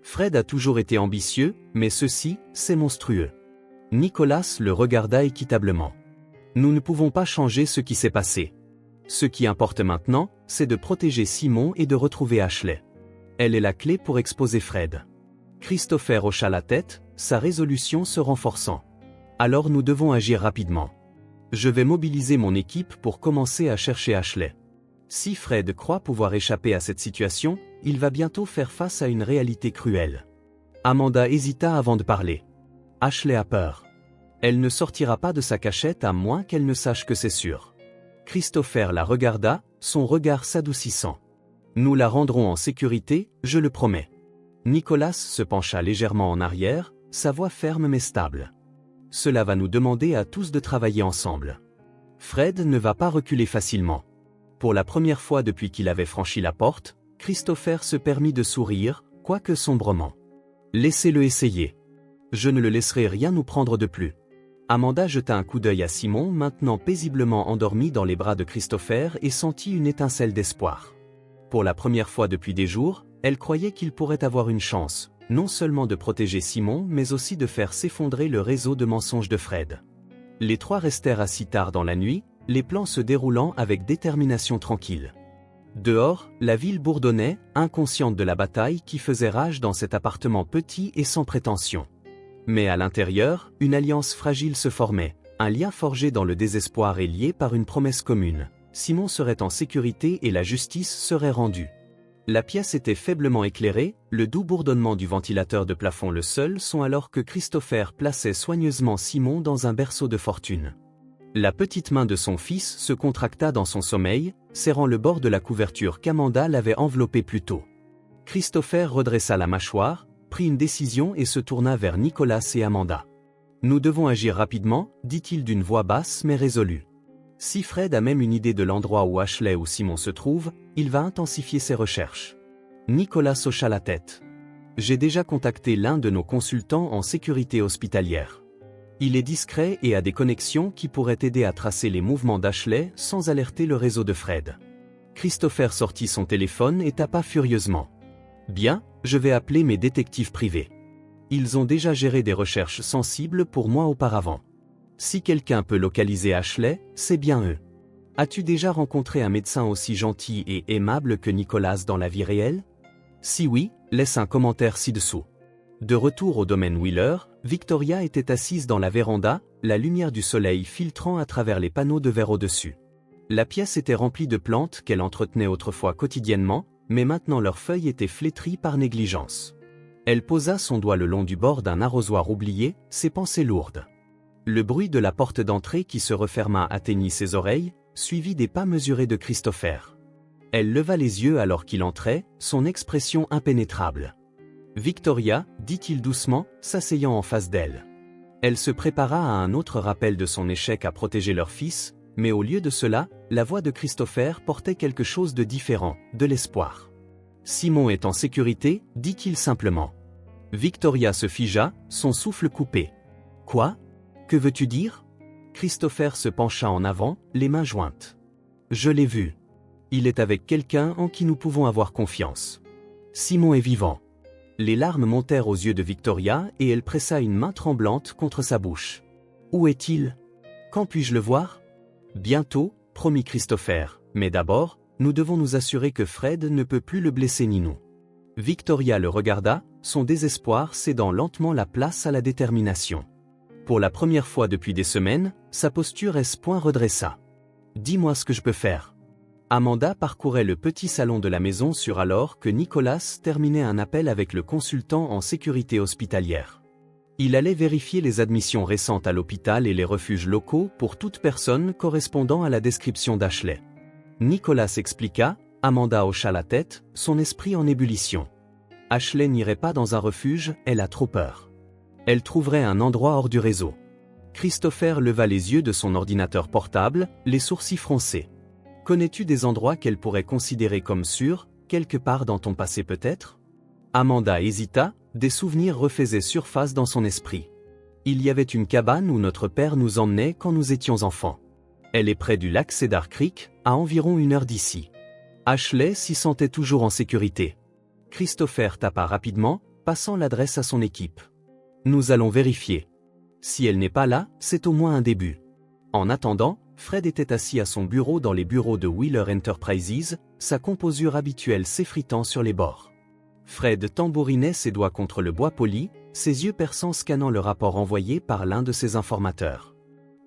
Fred a toujours été ambitieux, mais ceci, c'est monstrueux. Nicolas le regarda équitablement. Nous ne pouvons pas changer ce qui s'est passé. Ce qui importe maintenant, c'est de protéger Simon et de retrouver Ashley. Elle est la clé pour exposer Fred. Christopher hocha la tête, sa résolution se renforçant. Alors nous devons agir rapidement. Je vais mobiliser mon équipe pour commencer à chercher Ashley. Si Fred croit pouvoir échapper à cette situation, il va bientôt faire face à une réalité cruelle. Amanda hésita avant de parler. Ashley a peur. Elle ne sortira pas de sa cachette à moins qu'elle ne sache que c'est sûr. Christopher la regarda, son regard s'adoucissant. Nous la rendrons en sécurité, je le promets. Nicolas se pencha légèrement en arrière, sa voix ferme mais stable. Cela va nous demander à tous de travailler ensemble. Fred ne va pas reculer facilement. Pour la première fois depuis qu'il avait franchi la porte, Christopher se permit de sourire, quoique sombrement. Laissez-le essayer. Je ne le laisserai rien nous prendre de plus. Amanda jeta un coup d'œil à Simon maintenant paisiblement endormi dans les bras de Christopher et sentit une étincelle d'espoir. Pour la première fois depuis des jours, elle croyait qu'il pourrait avoir une chance, non seulement de protéger Simon mais aussi de faire s'effondrer le réseau de mensonges de Fred. Les trois restèrent assis tard dans la nuit, les plans se déroulant avec détermination tranquille. Dehors, la ville bourdonnait, inconsciente de la bataille qui faisait rage dans cet appartement petit et sans prétention. Mais à l'intérieur, une alliance fragile se formait, un lien forgé dans le désespoir et lié par une promesse commune. Simon serait en sécurité et la justice serait rendue. La pièce était faiblement éclairée, le doux bourdonnement du ventilateur de plafond le seul son alors que Christopher plaçait soigneusement Simon dans un berceau de fortune. La petite main de son fils se contracta dans son sommeil, serrant le bord de la couverture qu'Amanda l'avait enveloppé plus tôt. Christopher redressa la mâchoire, prit une décision et se tourna vers Nicolas et Amanda. « Nous devons agir rapidement, dit-il d'une voix basse mais résolue. Si Fred a même une idée de l'endroit où Ashley ou Simon se trouvent, il va intensifier ses recherches. » Nicolas hocha la tête. « J'ai déjà contacté l'un de nos consultants en sécurité hospitalière. Il est discret et a des connexions qui pourraient aider à tracer les mouvements d'Ashley sans alerter le réseau de Fred. » Christopher sortit son téléphone et tapa furieusement. « Bien, je vais appeler mes détectives privés. Ils ont déjà géré des recherches sensibles pour moi auparavant. Si quelqu'un peut localiser Ashley, c'est bien eux. As-tu déjà rencontré un médecin aussi gentil et aimable que Nicolas dans la vie réelle? Si oui, laisse un commentaire ci-dessous. » De retour au domaine Wheeler, Victoria était assise dans la véranda, la lumière du soleil filtrant à travers les panneaux de verre au-dessus. La pièce était remplie de plantes qu'elle entretenait autrefois quotidiennement, mais maintenant leurs feuilles étaient flétries par négligence. Elle posa son doigt le long du bord d'un arrosoir oublié, ses pensées lourdes. Le bruit de la porte d'entrée qui se referma atteignit ses oreilles, suivi des pas mesurés de Christopher. Elle leva les yeux alors qu'il entrait, son expression impénétrable. « Victoria, dit-il doucement, s'asseyant en face d'elle. » Elle se prépara à un autre rappel de son échec à protéger leur fils, mais au lieu de cela, la voix de Christopher portait quelque chose de différent, de l'espoir. « Simon est en sécurité, dit-il simplement. » Victoria se figea, son souffle coupé. « Quoi ? Que veux-tu dire ?» Christopher se pencha en avant, les mains jointes. « Je l'ai vu. Il est avec quelqu'un en qui nous pouvons avoir confiance. Simon est vivant. » Les larmes montèrent aux yeux de Victoria et elle pressa une main tremblante contre sa bouche. « Où est-il? Quand puis-je le voir ?»« Bientôt, promit Christopher, mais d'abord, nous devons nous assurer que Fred ne peut plus le blesser ni nous. » Victoria le regarda, son désespoir cédant lentement la place à la détermination. Pour la première fois depuis des semaines, sa posture point redressa. « Dis-moi ce que je peux faire. » Amanda parcourait le petit salon de la maison alors que Nicolas terminait un appel avec le consultant en sécurité hospitalière. Il allait vérifier les admissions récentes à l'hôpital et les refuges locaux pour toute personne correspondant à la description d'Ashley. Nicolas expliqua, Amanda hocha la tête, son esprit en ébullition. Ashley n'irait pas dans un refuge, elle a trop peur. Elle trouverait un endroit hors du réseau. Christopher leva les yeux de son ordinateur portable, les sourcils froncés. Connais-tu des endroits qu'elle pourrait considérer comme sûrs, quelque part dans ton passé peut-être? Amanda hésita, des souvenirs refaisaient surface dans son esprit. Il y avait une cabane où notre père nous emmenait quand nous étions enfants. Elle est près du lac Cedar Creek, à environ 1 heure d'ici. Ashley s'y sentait toujours en sécurité. Christopher tapa rapidement, passant l'adresse à son équipe. Nous allons vérifier. Si elle n'est pas là, c'est au moins un début. En attendant, Fred était assis à son bureau dans les bureaux de Wheeler Enterprises, sa composure habituelle s'effritant sur les bords. Fred tambourinait ses doigts contre le bois poli, ses yeux perçants scannant le rapport envoyé par l'un de ses informateurs.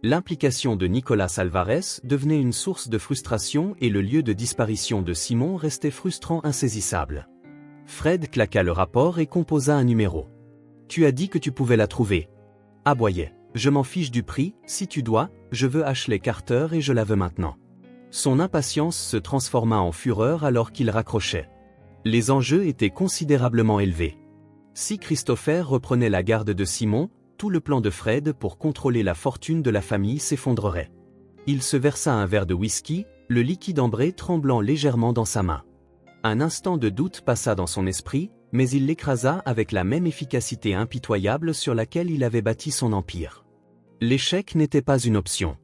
L'implication de Nicolas Alvarez devenait une source de frustration et le lieu de disparition de Simon restait frustrant insaisissable. Fred claqua le rapport et composa un numéro. « Tu as dit que tu pouvais la trouver. » Aboyait. « Je m'en fiche du prix, si tu dois, je veux Ashley Carter et je la veux maintenant. » Son impatience se transforma en fureur alors qu'il raccrochait. Les enjeux étaient considérablement élevés. Si Christopher reprenait la garde de Simon, tout le plan de Fred pour contrôler la fortune de la famille s'effondrerait. Il se versa un verre de whisky, le liquide ambré tremblant légèrement dans sa main. Un instant de doute passa dans son esprit, mais il l'écrasa avec la même efficacité impitoyable sur laquelle il avait bâti son empire. L'échec n'était pas une option.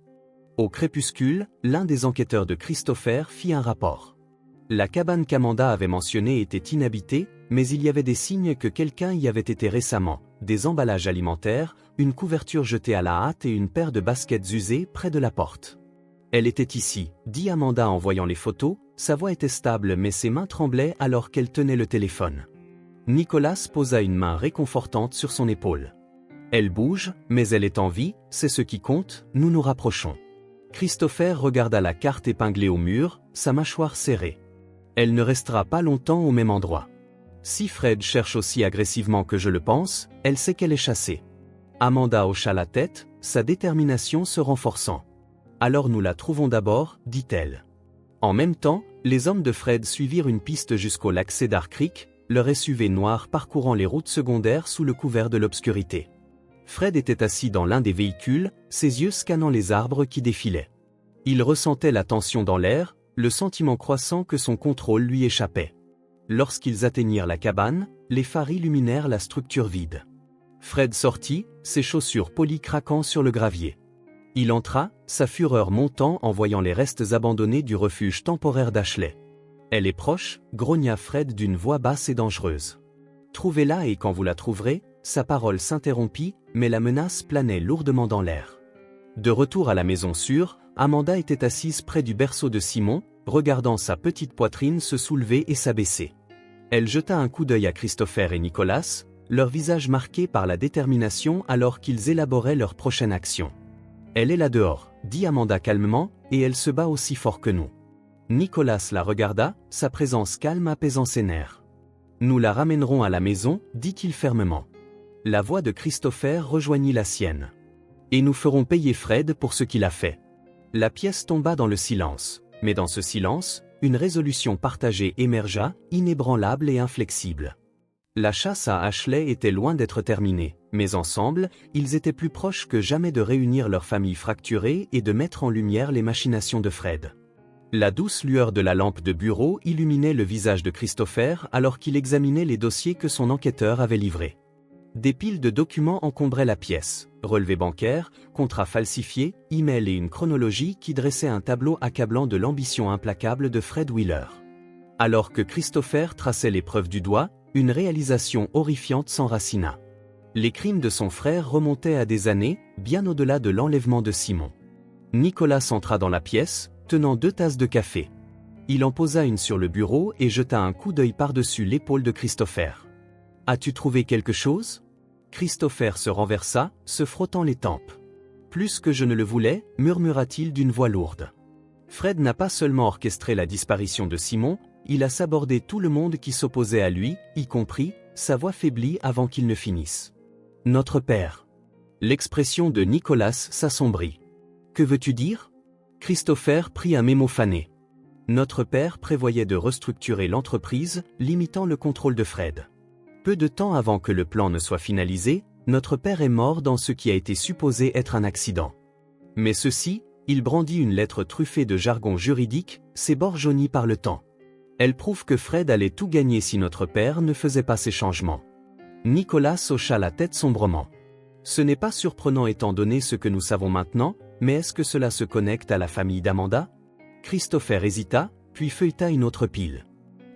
Au crépuscule, l'un des enquêteurs de Christopher fit un rapport. La cabane qu'Amanda avait mentionnée était inhabitée, mais il y avait des signes que quelqu'un y avait été récemment, des emballages alimentaires, une couverture jetée à la hâte et une paire de baskets usées près de la porte. « Elle était ici », dit Amanda en voyant les photos, sa voix était stable mais ses mains tremblaient alors qu'elle tenait le téléphone. Nicolas posa une main réconfortante sur son épaule. « Elle bouge, mais elle est en vie, c'est ce qui compte, nous nous rapprochons. Christopher regarda la carte épinglée au mur, sa mâchoire serrée. Elle ne restera pas longtemps au même endroit. Si Fred cherche aussi agressivement que je le pense, elle sait qu'elle est chassée. Amanda hocha la tête, sa détermination se renforçant. Alors nous la trouvons d'abord, dit-elle. En même temps, les hommes de Fred suivirent une piste jusqu'au lac Cedar Creek, leur SUV noir parcourant les routes secondaires sous le couvert de l'obscurité. Fred était assis dans l'un des véhicules, ses yeux scannant les arbres qui défilaient. Il ressentait la tension dans l'air, le sentiment croissant que son contrôle lui échappait. Lorsqu'ils atteignirent la cabane, les phares illuminèrent la structure vide. Fred sortit, ses chaussures polies craquant sur le gravier. Il entra, sa fureur montant en voyant les restes abandonnés du refuge temporaire d'Ashley. « Elle est proche », grogna Fred d'une voix basse et dangereuse. « Trouvez-la et quand vous la trouverez », sa parole s'interrompit, mais la menace planait lourdement dans l'air. De retour à la maison sûre, Amanda était assise près du berceau de Simon, regardant sa petite poitrine se soulever et s'abaisser. Elle jeta un coup d'œil à Christopher et Nicholas, leur visage marqué par la détermination alors qu'ils élaboraient leur prochaine action. « Elle est là dehors », dit Amanda calmement, et elle se bat aussi fort que nous. Nicholas la regarda, sa présence calme apaisant ses nerfs. « Nous la ramènerons à la maison », dit-il fermement. La voix de Christopher rejoignit la sienne. « Et nous ferons payer Fred pour ce qu'il a fait. » La pièce tomba dans le silence, mais dans ce silence, une résolution partagée émergea, inébranlable et inflexible. La chasse à Ashley était loin d'être terminée, mais ensemble, ils étaient plus proches que jamais de réunir leurs familles fracturées et de mettre en lumière les machinations de Fred. La douce lueur de la lampe de bureau illuminait le visage de Christopher alors qu'il examinait les dossiers que son enquêteur avait livrés. Des piles de documents encombraient la pièce, relevés bancaires, contrats falsifiés, emails et une chronologie qui dressait un tableau accablant de l'ambition implacable de Fred Wheeler. Alors que Christopher traçait les preuves du doigt, une réalisation horrifiante s'enracina. Les crimes de son frère remontaient à des années, bien au-delà de l'enlèvement de Simon. Nicholas entra dans la pièce, tenant 2 tasses de café. Il en posa une sur le bureau et jeta un coup d'œil par-dessus l'épaule de Christopher. « As-tu trouvé quelque chose ?» Christopher se renversa, se frottant les tempes. « Plus que je ne le voulais », murmura-t-il d'une voix lourde. Fred n'a pas seulement orchestré la disparition de Simon, il a sabordé tout le monde qui s'opposait à lui, y compris, sa voix faiblit avant qu'il ne finisse. « Notre père. » L'expression de Nicholas s'assombrit. « Que veux-tu dire ?» Christopher prit un mémo fané. Notre père prévoyait de restructurer l'entreprise, limitant le contrôle de Fred. Peu de temps avant que le plan ne soit finalisé, notre père est mort dans ce qui a été supposé être un accident. Mais ceci, il brandit une lettre truffée de jargon juridique, ses bords jaunis par le temps. Elle prouve que Fred allait tout gagner si notre père ne faisait pas ces changements. Nicholas hocha la tête sombrement. Ce n'est pas surprenant étant donné ce que nous savons maintenant, mais est-ce que cela se connecte à la famille d'Amanda? Christopher hésita, puis feuilleta une autre pile.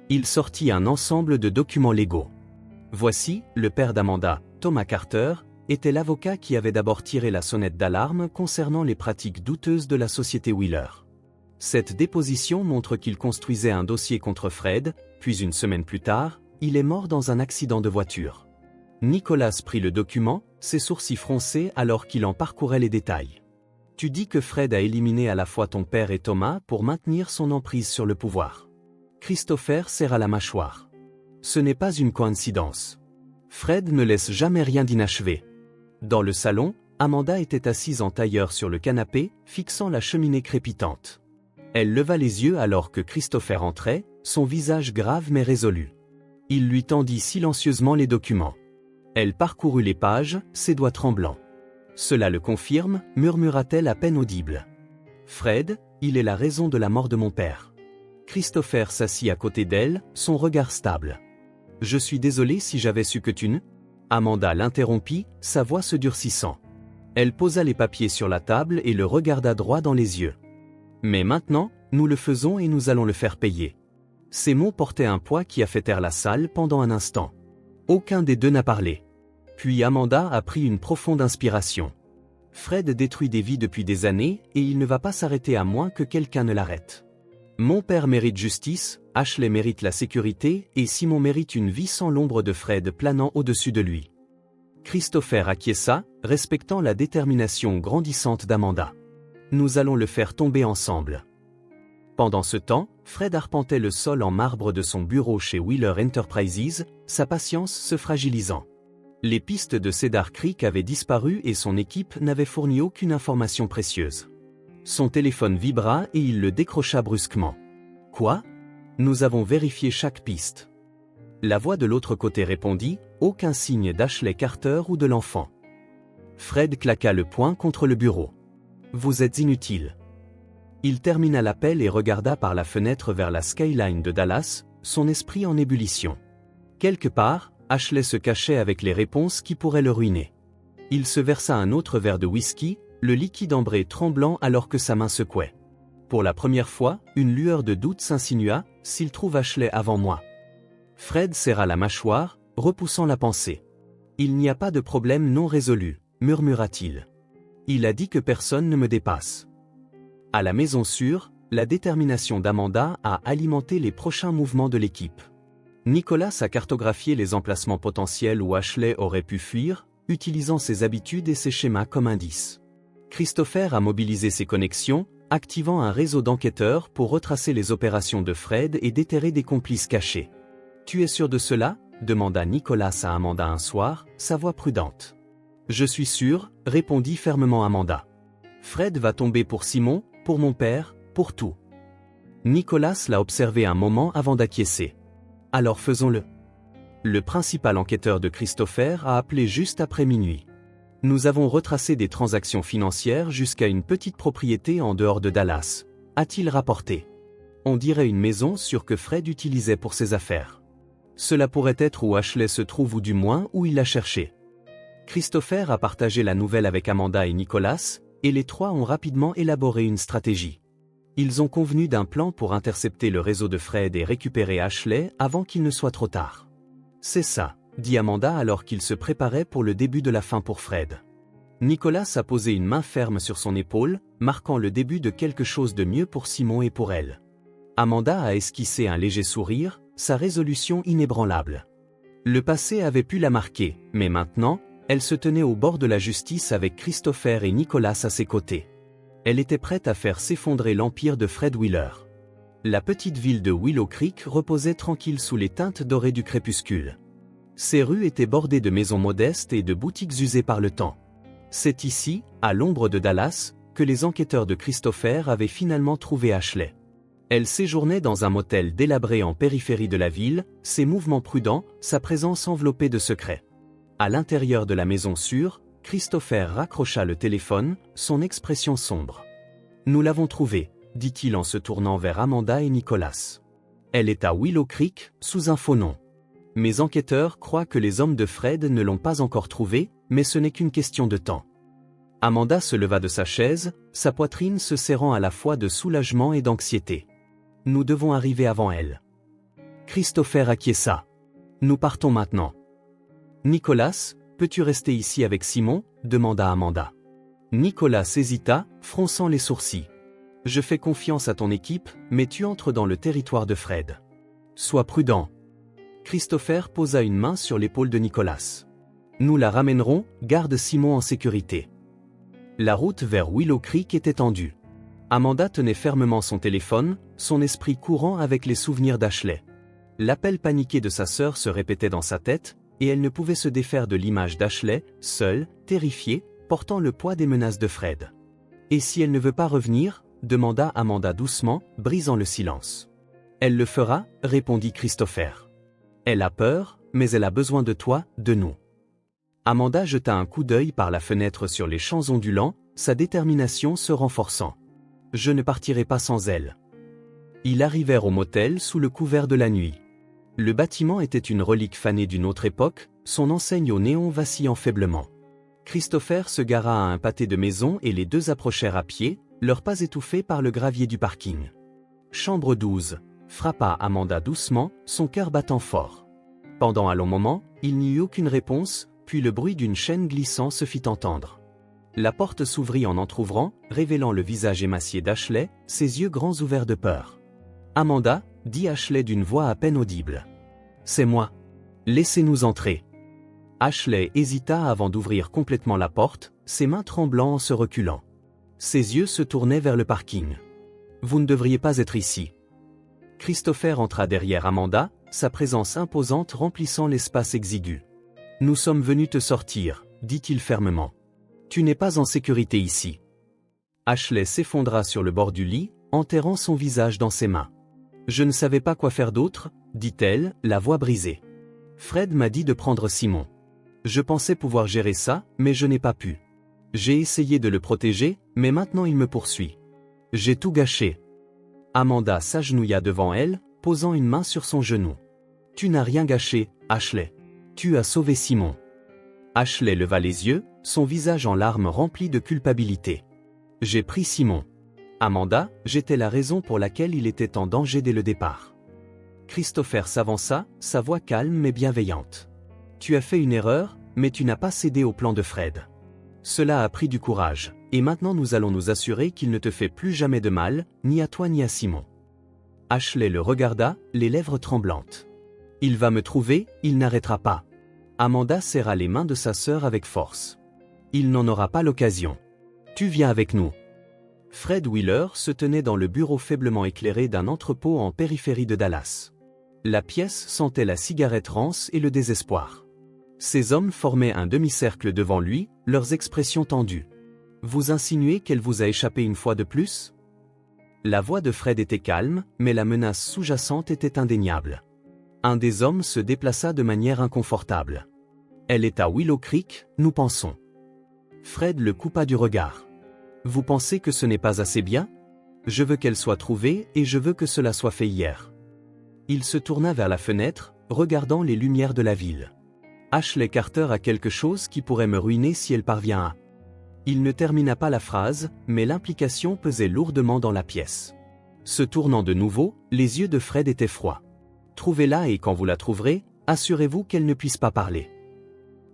Il sortit un ensemble de documents légaux. Voici, le père d'Amanda, Thomas Carter, était l'avocat qui avait d'abord tiré la sonnette d'alarme concernant les pratiques douteuses de la société Wheeler. Cette déposition montre qu'il construisait un dossier contre Fred, puis une semaine plus tard, il est mort dans un accident de voiture. Nicholas prit le document, ses sourcils froncés alors qu'il en parcourait les détails. Tu dis que Fred a éliminé à la fois ton père et Thomas pour maintenir son emprise sur le pouvoir. Christopher serra la mâchoire. Ce n'est pas une coïncidence. Fred ne laisse jamais rien d'inachevé. Dans le salon, Amanda était assise en tailleur sur le canapé, fixant la cheminée crépitante. Elle leva les yeux alors que Christopher entrait, son visage grave mais résolu. Il lui tendit silencieusement les documents. Elle parcourut les pages, ses doigts tremblants. « Cela le confirme », murmura-t-elle à peine audible. « Fred, il est la raison de la mort de mon père. » Christopher s'assit à côté d'elle, son regard stable. « Je suis désolé si j'avais su que tu ne... » Amanda l'interrompit, sa voix se durcissant. Elle posa les papiers sur la table et le regarda droit dans les yeux. « Mais maintenant, nous le faisons et nous allons le faire payer. » Ces mots portaient un poids qui a fait taire la salle pendant un instant. Aucun des deux n'a parlé. Puis Amanda a pris une profonde inspiration. Fred détruit des vies depuis des années et il ne va pas s'arrêter à moins que quelqu'un ne l'arrête. Mon père mérite justice, Ashley mérite la sécurité et Simon mérite une vie sans l'ombre de Fred planant au-dessus de lui. Christopher acquiesça, respectant la détermination grandissante d'Amanda. Nous allons le faire tomber ensemble. Pendant ce temps, Fred arpentait le sol en marbre de son bureau chez Wheeler Enterprises, sa patience se fragilisant. Les pistes de Cedar Creek avaient disparu et son équipe n'avait fourni aucune information précieuse. Son téléphone vibra et il le décrocha brusquement. « Quoi ? Nous avons vérifié chaque piste. » La voix de l'autre côté répondit, aucun signe d'Ashley Carter ou de l'enfant. Fred claqua le poing contre le bureau. « Vous êtes inutile. » Il termina l'appel et regarda par la fenêtre vers la skyline de Dallas, son esprit en ébullition. Quelque part, Ashley se cachait avec les réponses qui pourraient le ruiner. Il se versa un autre verre de whisky, le liquide ambré tremblant alors que sa main secouait. Pour la première fois, une lueur de doute s'insinua, s'il trouve Ashley avant moi. Fred serra la mâchoire, repoussant la pensée. Il n'y a pas de problème non résolu, murmura-t-il. Il a dit que personne ne me dépasse. À la maison sûre, la détermination d'Amanda a alimenté les prochains mouvements de l'équipe. Nicholas a cartographié les emplacements potentiels où Ashley aurait pu fuir, utilisant ses habitudes et ses schémas comme indices. Christopher a mobilisé ses connexions, activant un réseau d'enquêteurs pour retracer les opérations de Fred et déterrer des complices cachés. « Tu es sûr de cela ?» demanda Nicholas à Amanda un soir, sa voix prudente. « Je suis sûr », répondit fermement Amanda. « Fred va tomber pour Simon, pour mon père, pour tout. » Nicholas l'a observé un moment avant d'acquiescer. « Alors faisons-le. » Le principal enquêteur de Christopher a appelé juste après minuit. Nous avons retracé des transactions financières jusqu'à une petite propriété en dehors de Dallas, a-t-il rapporté. On dirait une maison sûre que Fred utilisait pour ses affaires. Cela pourrait être où Ashley se trouve ou du moins où il l'a cherché. Christopher a partagé la nouvelle avec Amanda et Nicholas, et les trois ont rapidement élaboré une stratégie. Ils ont convenu d'un plan pour intercepter le réseau de Fred et récupérer Ashley avant qu'il ne soit trop tard. C'est ça, dit Amanda alors qu'il se préparait pour le début de la fin pour Fred. Nicholas a posé une main ferme sur son épaule, marquant le début de quelque chose de mieux pour Simon et pour elle. Amanda a esquissé un léger sourire, sa résolution inébranlable. Le passé avait pu la marquer, mais maintenant, elle se tenait au bord de la justice avec Christopher et Nicholas à ses côtés. Elle était prête à faire s'effondrer l'empire de Fred Wheeler. La petite ville de Willow Creek reposait tranquille sous les teintes dorées du crépuscule. Ses rues étaient bordées de maisons modestes et de boutiques usées par le temps. C'est ici, à l'ombre de Dallas, que les enquêteurs de Christopher avaient finalement trouvé Ashley. Elle séjournait dans un motel délabré en périphérie de la ville, ses mouvements prudents, sa présence enveloppée de secrets. À l'intérieur de la maison sûre, Christopher raccrocha le téléphone, son expression sombre. « Nous l'avons trouvée », dit-il en se tournant vers Amanda et Nicholas. « Elle est à Willow Creek, sous un faux nom. Mes enquêteurs croient que les hommes de Fred ne l'ont pas encore trouvée, mais ce n'est qu'une question de temps. » Amanda se leva de sa chaise, sa poitrine se serrant à la fois de soulagement et d'anxiété. « Nous devons arriver avant elle. » Christopher acquiesça. « Nous partons maintenant. » « Nicholas, peux-tu rester ici avec Simon ?» demanda Amanda. Nicholas hésita, fronçant les sourcils. « Je fais confiance à ton équipe, mais tu entres dans le territoire de Fred. Sois prudent. » Christopher posa une main sur l'épaule de Nicholas. « Nous la ramènerons, garde Simon en sécurité. » La route vers Willow Creek était tendue. Amanda tenait fermement son téléphone, son esprit courant avec les souvenirs d'Ashley. L'appel paniqué de sa sœur se répétait dans sa tête, et elle ne pouvait se défaire de l'image d'Ashley, seule, terrifiée, portant le poids des menaces de Fred. « Et si elle ne veut pas revenir ?» demanda Amanda doucement, brisant le silence. « Elle le fera » répondit Christopher. « Elle a peur, mais elle a besoin de toi, de nous. » Amanda jeta un coup d'œil par la fenêtre sur les champs ondulants, sa détermination se renforçant. « Je ne partirai pas sans elle. » Ils arrivèrent au motel sous le couvert de la nuit. Le bâtiment était une relique fanée d'une autre époque, son enseigne au néon vacillant faiblement. Christopher se gara à un pâté de maison et les deux approchèrent à pied, leurs pas étouffés par le gravier du parking. « Chambre 12 » frappa Amanda doucement, son cœur battant fort. Pendant un long moment, il n'y eut aucune réponse, puis le bruit d'une chaîne glissant se fit entendre. La porte s'ouvrit en entr'ouvrant, révélant le visage émacié d'Ashley, ses yeux grands ouverts de peur. « Amanda » dit Ashley d'une voix à peine audible. « C'est moi. Laissez-nous entrer. » Ashley hésita avant d'ouvrir complètement la porte, ses mains tremblant en se reculant. Ses yeux se tournaient vers le parking. Vous ne devriez pas être ici. Christopher entra derrière Amanda, sa présence imposante remplissant l'espace exigu. Nous sommes venus te sortir, dit-il fermement. Tu n'es pas en sécurité ici. Ashley s'effondra sur le bord du lit, enterrant son visage dans ses mains. Je ne savais pas quoi faire d'autre, dit-elle, la voix brisée. Fred m'a dit de prendre Simon. Je pensais pouvoir gérer ça, mais je n'ai pas pu. J'ai essayé de le protéger, mais maintenant il me poursuit. J'ai tout gâché. Amanda s'agenouilla devant elle, posant une main sur son genou. Tu n'as rien gâché, Ashley. Tu as sauvé Simon. Ashley leva les yeux, son visage en larmes rempli de culpabilité. J'ai pris Simon. Amanda, j'étais la raison pour laquelle il était en danger dès le départ. Christopher s'avança, sa voix calme mais bienveillante. Tu as fait une erreur, mais tu n'as pas cédé au plan de Fred. Cela a pris du courage, et maintenant nous allons nous assurer qu'il ne te fait plus jamais de mal, ni à toi ni à Simon. Ashley le regarda, les lèvres tremblantes. Il va me trouver, il n'arrêtera pas. Amanda serra les mains de sa sœur avec force. Il n'en aura pas l'occasion. Tu viens avec nous. Fred Wheeler se tenait dans le bureau faiblement éclairé d'un entrepôt en périphérie de Dallas. La pièce sentait la cigarette rance et le désespoir. Ces hommes formaient un demi-cercle devant lui, leurs expressions tendues. Vous insinuez qu'elle vous a échappé une fois de plus? La voix de Fred était calme, mais la menace sous-jacente était indéniable. Un des hommes se déplaça de manière inconfortable. Elle est à Willow Creek, nous pensons. Fred le coupa du regard. Vous pensez que ce n'est pas assez bien? Je veux qu'elle soit trouvée et je veux que cela soit fait hier. Il se tourna vers la fenêtre, regardant les lumières de la ville. Ashley Carter a quelque chose qui pourrait me ruiner si elle parvient à... Il ne termina pas la phrase, mais l'implication pesait lourdement dans la pièce. Se tournant de nouveau, les yeux de Fred étaient froids. Trouvez-la et quand vous la trouverez, assurez-vous qu'elle ne puisse pas parler.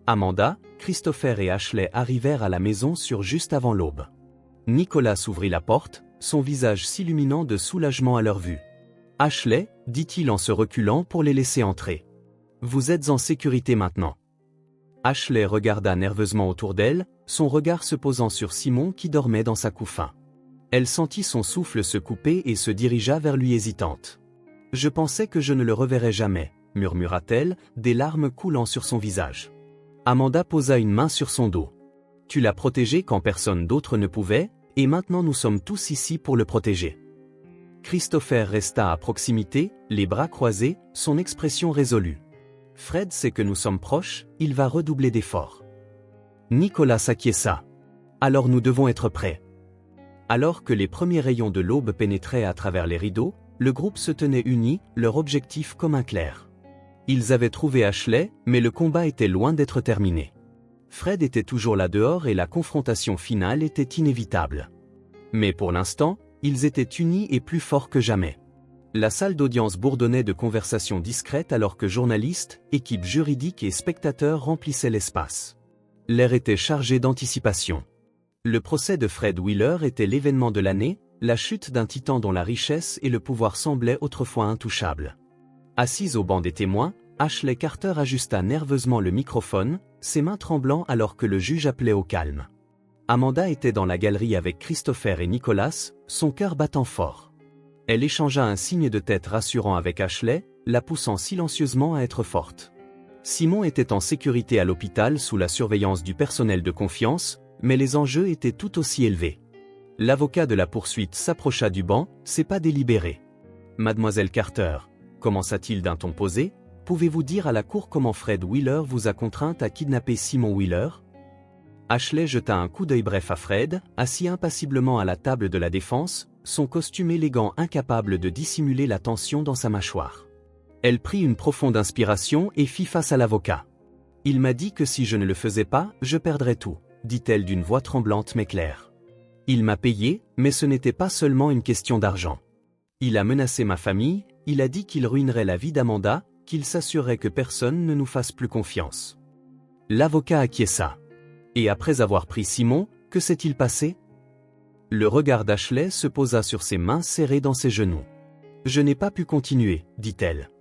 Amanda, Christopher et Ashley arrivèrent à la maison juste avant l'aube. Nicolas ouvrit la porte, son visage s'illuminant de soulagement à leur vue. « Ashley, dit-il en se reculant pour les laisser entrer. Vous êtes en sécurité maintenant. » Ashley regarda nerveusement autour d'elle, son regard se posant sur Simon qui dormait dans sa couffin. Elle sentit son souffle se couper et se dirigea vers lui hésitante. « Je pensais que je ne le reverrais jamais, » murmura-t-elle, des larmes coulant sur son visage. Amanda posa une main sur son dos. « Tu l'as protégé quand personne d'autre ne pouvait, et maintenant nous sommes tous ici pour le protéger. » Christopher resta à proximité, les bras croisés, son expression résolue. « Fred sait que nous sommes proches, il va redoubler d'efforts. » Nicolas s'acquiesça. « Alors nous devons être prêts. » Alors que les premiers rayons de l'aube pénétraient à travers les rideaux, le groupe se tenait uni, leur objectif commun clair. Ils avaient trouvé Ashley, mais le combat était loin d'être terminé. Fred était toujours là dehors et la confrontation finale était inévitable. Mais pour l'instant, ils étaient unis et plus forts que jamais. La salle d'audience bourdonnait de conversations discrètes alors que journalistes, équipes juridiques et spectateurs remplissaient l'espace. L'air était chargé d'anticipation. Le procès de Fred Wheeler était l'événement de l'année, la chute d'un titan dont la richesse et le pouvoir semblaient autrefois intouchables. Assise au banc des témoins, Ashley Carter ajusta nerveusement le microphone, ses mains tremblant alors que le juge appelait au calme. Amanda était dans la galerie avec Christopher et Nicolas, son cœur battant fort. Elle échangea un signe de tête rassurant avec Ashley, la poussant silencieusement à être forte. Simon était en sécurité à l'hôpital sous la surveillance du personnel de confiance, mais les enjeux étaient tout aussi élevés. L'avocat de la poursuite s'approcha du banc, c'est pas délibéré. « Mademoiselle Carter, » commença-t-il d'un ton posé, « pouvez-vous dire à la cour comment Fred Wheeler vous a contrainte à kidnapper Simon Wheeler ?» Ashley jeta un coup d'œil bref à Fred, assis impassiblement à la table de la défense, son costume élégant incapable de dissimuler la tension dans sa mâchoire. Elle prit une profonde inspiration et fit face à l'avocat. « Il m'a dit que si je ne le faisais pas, je perdrais tout, » dit-elle d'une voix tremblante mais claire. « Il m'a payé, mais ce n'était pas seulement une question d'argent. Il a menacé ma famille, il a dit qu'il ruinerait la vie d'Amanda, qu'il s'assurerait que personne ne nous fasse plus confiance. » L'avocat acquiesça. « Et après avoir pris Simon, que s'est-il passé ?» Le regard d'Ashley se posa sur ses mains serrées dans ses genoux. « Je n'ai pas pu continuer, dit-elle.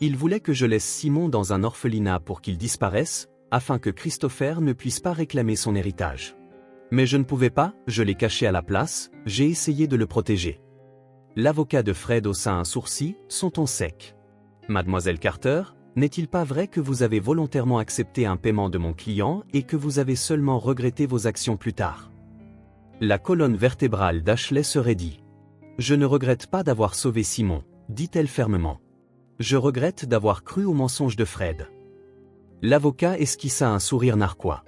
Il voulait que je laisse Simon dans un orphelinat pour qu'il disparaisse, afin que Christopher ne puisse pas réclamer son héritage. Mais je ne pouvais pas, je l'ai caché à la place, j'ai essayé de le protéger. L'avocat de Fred haussa un sourcil, son ton sec. Mademoiselle Carter, n'est-il pas vrai que vous avez volontairement accepté un paiement de mon client et que vous avez seulement regretté vos actions plus tard? La colonne vertébrale d'Ashley se raidit. Je ne regrette pas d'avoir sauvé Simon, dit-elle fermement. Je regrette d'avoir cru au mensonge de Fred. L'avocat esquissa un sourire narquois.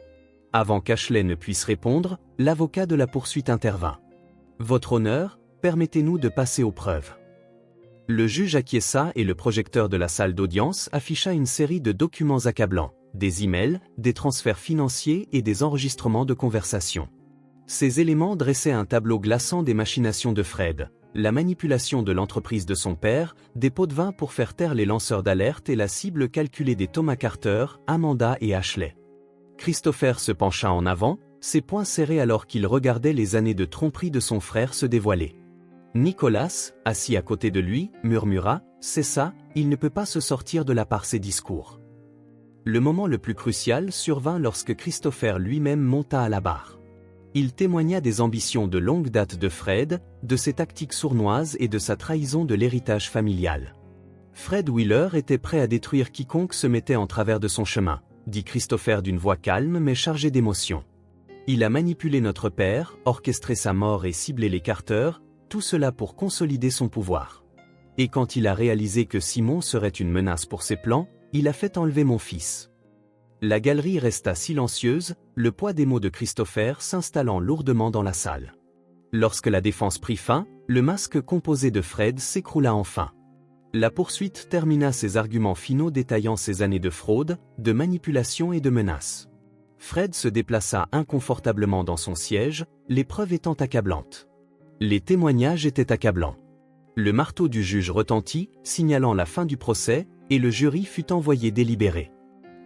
Avant qu'Ashley ne puisse répondre, l'avocat de la poursuite intervint. Votre honneur, permettez-nous de passer aux preuves. Le juge acquiesça et le projecteur de la salle d'audience afficha une série de documents accablants, des emails, des transferts financiers et des enregistrements de conversation. Ces éléments dressaient un tableau glaçant des machinations de Fred, la manipulation de l'entreprise de son père, des pots de vin pour faire taire les lanceurs d'alerte et la cible calculée des Thomas Carter, Amanda et Ashley. Christopher se pencha en avant, ses poings serrés alors qu'il regardait les années de tromperie de son frère se dévoiler. Nicholas, assis à côté de lui, murmura « C'est ça, il ne peut pas se sortir de là par ses discours ». Le moment le plus crucial survint lorsque Christopher lui-même monta à la barre. Il témoigna des ambitions de longue date de Fred, de ses tactiques sournoises et de sa trahison de l'héritage familial. Fred Wheeler était prêt à détruire quiconque se mettait en travers de son chemin, dit Christopher d'une voix calme mais chargée d'émotion. Il a manipulé notre père, orchestré sa mort et ciblé les Carter, tout cela pour consolider son pouvoir. Et quand il a réalisé que Simon serait une menace pour ses plans, il a fait enlever mon fils. La galerie resta silencieuse, le poids des mots de Christopher s'installant lourdement dans la salle. Lorsque la défense prit fin, le masque composé de Fred s'écroula enfin. La poursuite termina ses arguments finaux détaillant ses années de fraude, de manipulation et de menaces. Fred se déplaça inconfortablement dans son siège, les preuves étant accablantes. Les témoignages étaient accablants. Le marteau du juge retentit, signalant la fin du procès, et le jury fut envoyé délibérer.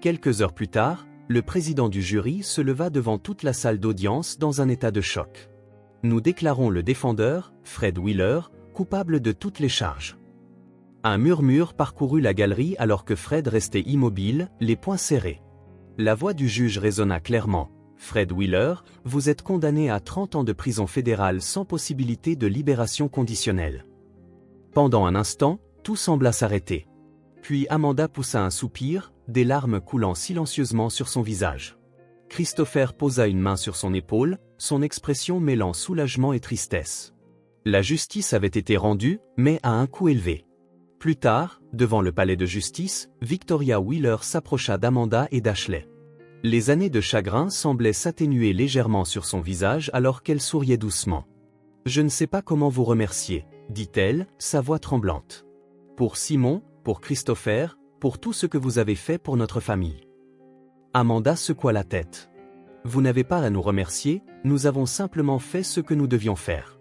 Quelques heures plus tard, le président du jury se leva devant toute la salle d'audience dans un état de choc. Nous déclarons le défendeur, Fred Wheeler, coupable de toutes les charges. Un murmure parcourut la galerie alors que Fred restait immobile, les poings serrés. La voix du juge résonna clairement. Fred Wheeler, vous êtes condamné à 30 ans de prison fédérale sans possibilité de libération conditionnelle. Pendant un instant, tout sembla s'arrêter. Puis Amanda poussa un soupir, des larmes coulant silencieusement sur son visage. Christopher posa une main sur son épaule, son expression mêlant soulagement et tristesse. La justice avait été rendue, mais à un coût élevé. Plus tard, devant le palais de justice, Victoria Wheeler s'approcha d'Amanda et d'Ashley. Les années de chagrin semblaient s'atténuer légèrement sur son visage alors qu'elle souriait doucement. « Je ne sais pas comment vous remercier, » dit-elle, sa voix tremblante. « Pour Simon, pour Christopher, pour tout ce que vous avez fait pour notre famille. » Amanda secoua la tête. « Vous n'avez pas à nous remercier, nous avons simplement fait ce que nous devions faire. »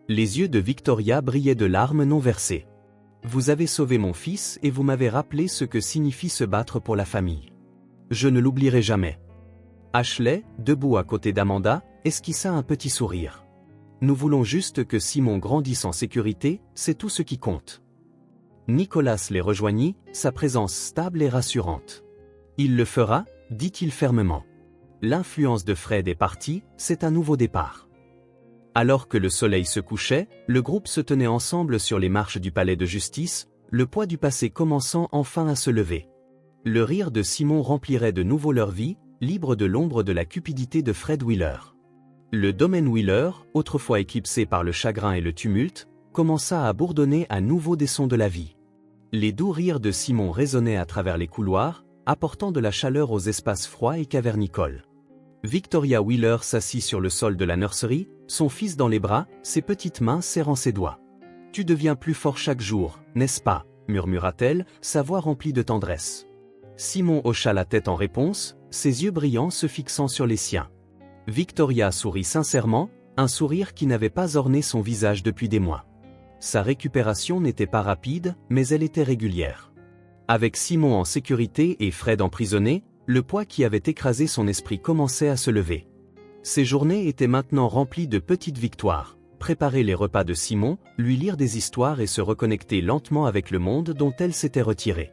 Les yeux de Victoria brillaient de larmes non versées. « Vous avez sauvé mon fils et vous m'avez rappelé ce que signifie se battre pour la famille. Je ne l'oublierai jamais. » Ashley, debout à côté d'Amanda, esquissa un petit sourire. « Nous voulons juste que Simon grandisse en sécurité, c'est tout ce qui compte. » Nicholas les rejoignit, sa présence stable et rassurante. « Il le fera, » dit-il fermement. L'influence de Fred est partie, c'est un nouveau départ. Alors que le soleil se couchait, le groupe se tenait ensemble sur les marches du palais de justice, le poids du passé commençant enfin à se lever. Le rire de Simon remplirait de nouveau leur vie, libre de l'ombre de la cupidité de Fred Wheeler. Le domaine Wheeler, autrefois éclipsé par le chagrin et le tumulte, commença à bourdonner à nouveau des sons de la vie. Les doux rires de Simon résonnaient à travers les couloirs, apportant de la chaleur aux espaces froids et cavernicoles. Victoria Wheeler s'assit sur le sol de la nurserie, son fils dans les bras, ses petites mains serrant ses doigts. « Tu deviens plus fort chaque jour, n'est-ce pas ?» murmura-t-elle, sa voix remplie de tendresse. Simon hocha la tête en réponse, ses yeux brillants se fixant sur les siens. Victoria sourit sincèrement, un sourire qui n'avait pas orné son visage depuis des mois. Sa récupération n'était pas rapide, mais elle était régulière. Avec Simon en sécurité et Fred emprisonné, le poids qui avait écrasé son esprit commençait à se lever. Ses journées étaient maintenant remplies de petites victoires, préparer les repas de Simon, lui lire des histoires et se reconnecter lentement avec le monde dont elle s'était retirée.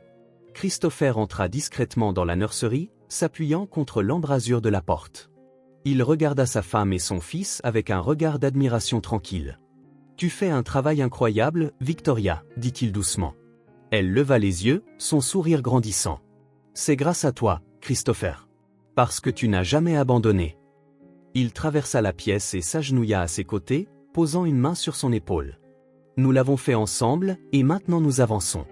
Christopher entra discrètement dans la nurserie, s'appuyant contre l'embrasure de la porte. Il regarda sa femme et son fils avec un regard d'admiration tranquille. « Tu fais un travail incroyable, Victoria, dit-il doucement. Elle leva les yeux, son sourire grandissant. « C'est grâce à toi, Christopher. Parce que tu n'as jamais abandonné. » Il traversa la pièce et s'agenouilla à ses côtés, posant une main sur son épaule. « Nous l'avons fait ensemble, et maintenant nous avançons. »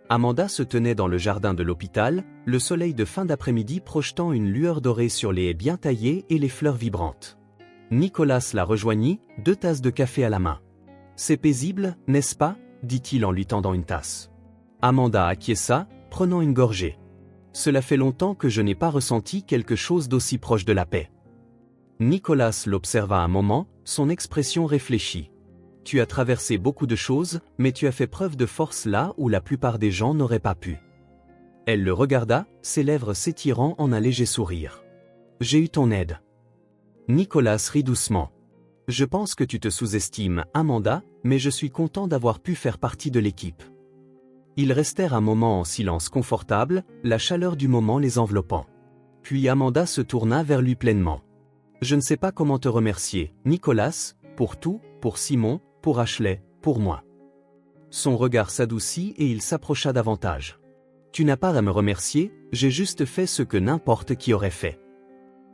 Amanda se tenait dans le jardin de l'hôpital, le soleil de fin d'après-midi projetant une lueur dorée sur les haies bien taillées et les fleurs vibrantes. Nicolas la rejoignit, 2 tasses de café à la main. « C'est paisible, n'est-ce pas » dit-il en lui tendant une tasse. Amanda acquiesça, prenant une gorgée. « Cela fait longtemps que je n'ai pas ressenti quelque chose d'aussi proche de la paix. » Nicolas l'observa un moment, son expression réfléchie. « Tu as traversé beaucoup de choses, mais tu as fait preuve de force là où la plupart des gens n'auraient pas pu. » Elle le regarda, ses lèvres s'étirant en un léger sourire. « J'ai eu ton aide. » Nicolas rit doucement. « Je pense que tu te sous-estimes, Amanda, mais je suis content d'avoir pu faire partie de l'équipe. » Ils restèrent un moment en silence confortable, la chaleur du moment les enveloppant. Puis Amanda se tourna vers lui pleinement. « Je ne sais pas comment te remercier, Nicolas, pour tout, pour Simon, pour Ashley, pour moi. » Son regard s'adoucit et il s'approcha davantage. « Tu n'as pas à me remercier, j'ai juste fait ce que n'importe qui aurait fait. »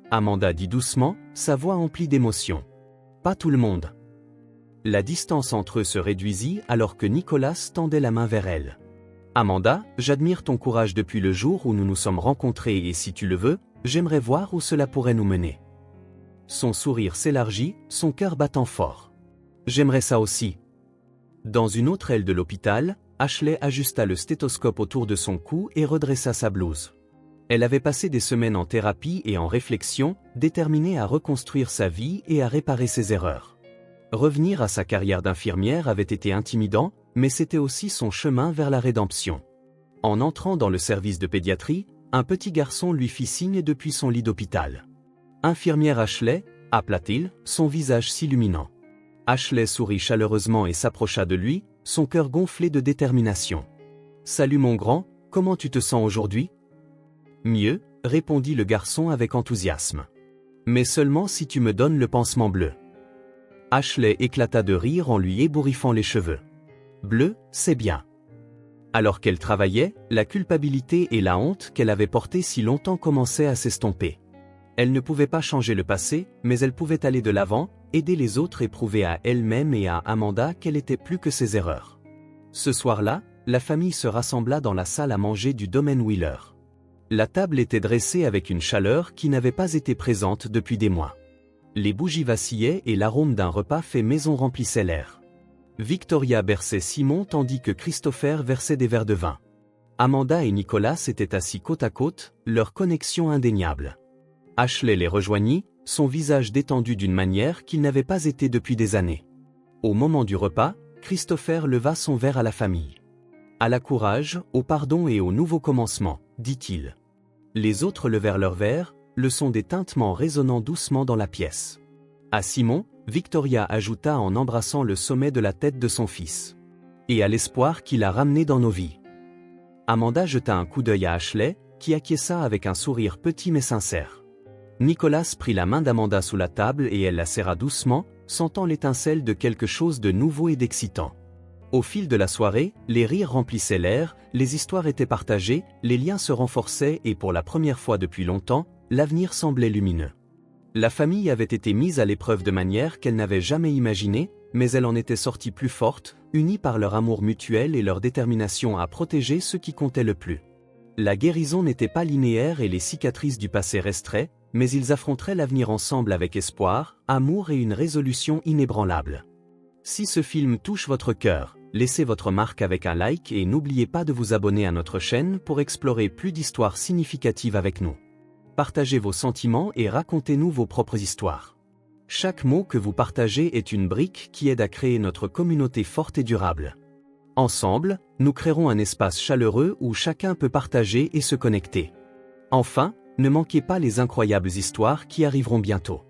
Amanda dit doucement, sa voix emplie d'émotion. « Pas tout le monde. » La distance entre eux se réduisit alors que Nicolas tendait la main vers elle. « Amanda, j'admire ton courage depuis le jour où nous nous sommes rencontrés et si tu le veux, j'aimerais voir où cela pourrait nous mener. » Son sourire s'élargit, son cœur battant fort. « J'aimerais ça aussi. » Dans une autre aile de l'hôpital, Ashley ajusta le stéthoscope autour de son cou et redressa sa blouse. Elle avait passé des semaines en thérapie et en réflexion, déterminée à reconstruire sa vie et à réparer ses erreurs. Revenir à sa carrière d'infirmière avait été intimidant, mais c'était aussi son chemin vers la rédemption. En entrant dans le service de pédiatrie, un petit garçon lui fit signe depuis son lit d'hôpital. « Infirmière Ashley » appela-t-il, son visage s'illuminant. Ashley sourit chaleureusement et s'approcha de lui, son cœur gonflé de détermination. « Salut mon grand, comment tu te sens aujourd'hui ?»« Mieux » répondit le garçon avec enthousiasme. « Mais seulement si tu me donnes le pansement bleu. » Ashley éclata de rire en lui ébouriffant les cheveux. « Bleu, c'est bien. » Alors qu'elle travaillait, la culpabilité et la honte qu'elle avait portées si longtemps commençaient à s'estomper. Elle ne pouvait pas changer le passé, mais elle pouvait aller de l'avant, aider les autres et prouver à elle-même et à Amanda qu'elle était plus que ses erreurs. Ce soir-là, la famille se rassembla dans la salle à manger du domaine Wheeler. La table était dressée avec une chaleur qui n'avait pas été présente depuis des mois. Les bougies vacillaient et l'arôme d'un repas fait maison remplissait l'air. Victoria berçait Simon tandis que Christopher versait des verres de vin. Amanda et Nicolas étaient assis côte à côte, leur connexion indéniable. Ashley les rejoignit, son visage détendu d'une manière qu'il n'avait pas été depuis des années. Au moment du repas, Christopher leva son verre à la famille. « À la courage, au pardon et au nouveau commencement », dit-il. Les autres levèrent leurs verres, le son des tintements résonnant doucement dans la pièce. À Simon, Victoria ajouta en embrassant le sommet de la tête de son fils. « Et à l'espoir qu'il a ramené dans nos vies. » Amanda jeta un coup d'œil à Ashley, qui acquiesça avec un sourire petit mais sincère. Nicolas prit la main d'Amanda sous la table et elle la serra doucement, sentant l'étincelle de quelque chose de nouveau et d'excitant. Au fil de la soirée, les rires remplissaient l'air, les histoires étaient partagées, les liens se renforçaient et pour la première fois depuis longtemps, l'avenir semblait lumineux. La famille avait été mise à l'épreuve de manière qu'elle n'avait jamais imaginée, mais elle en était sortie plus forte, unie par leur amour mutuel et leur détermination à protéger ce qui comptait le plus. La guérison n'était pas linéaire et les cicatrices du passé resteraient, mais ils affronteraient l'avenir ensemble avec espoir, amour et une résolution inébranlable. Si ce film touche votre cœur, laissez votre marque avec un like et n'oubliez pas de vous abonner à notre chaîne pour explorer plus d'histoires significatives avec nous. Partagez vos sentiments et racontez-nous vos propres histoires. Chaque mot que vous partagez est une brique qui aide à créer notre communauté forte et durable. Ensemble, nous créerons un espace chaleureux où chacun peut partager et se connecter. Enfin, ne manquez pas les incroyables histoires qui arriveront bientôt.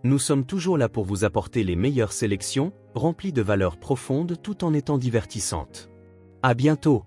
Nous sommes toujours là pour vous apporter les meilleures sélections, remplies de valeurs profondes tout en étant divertissantes. À bientôt!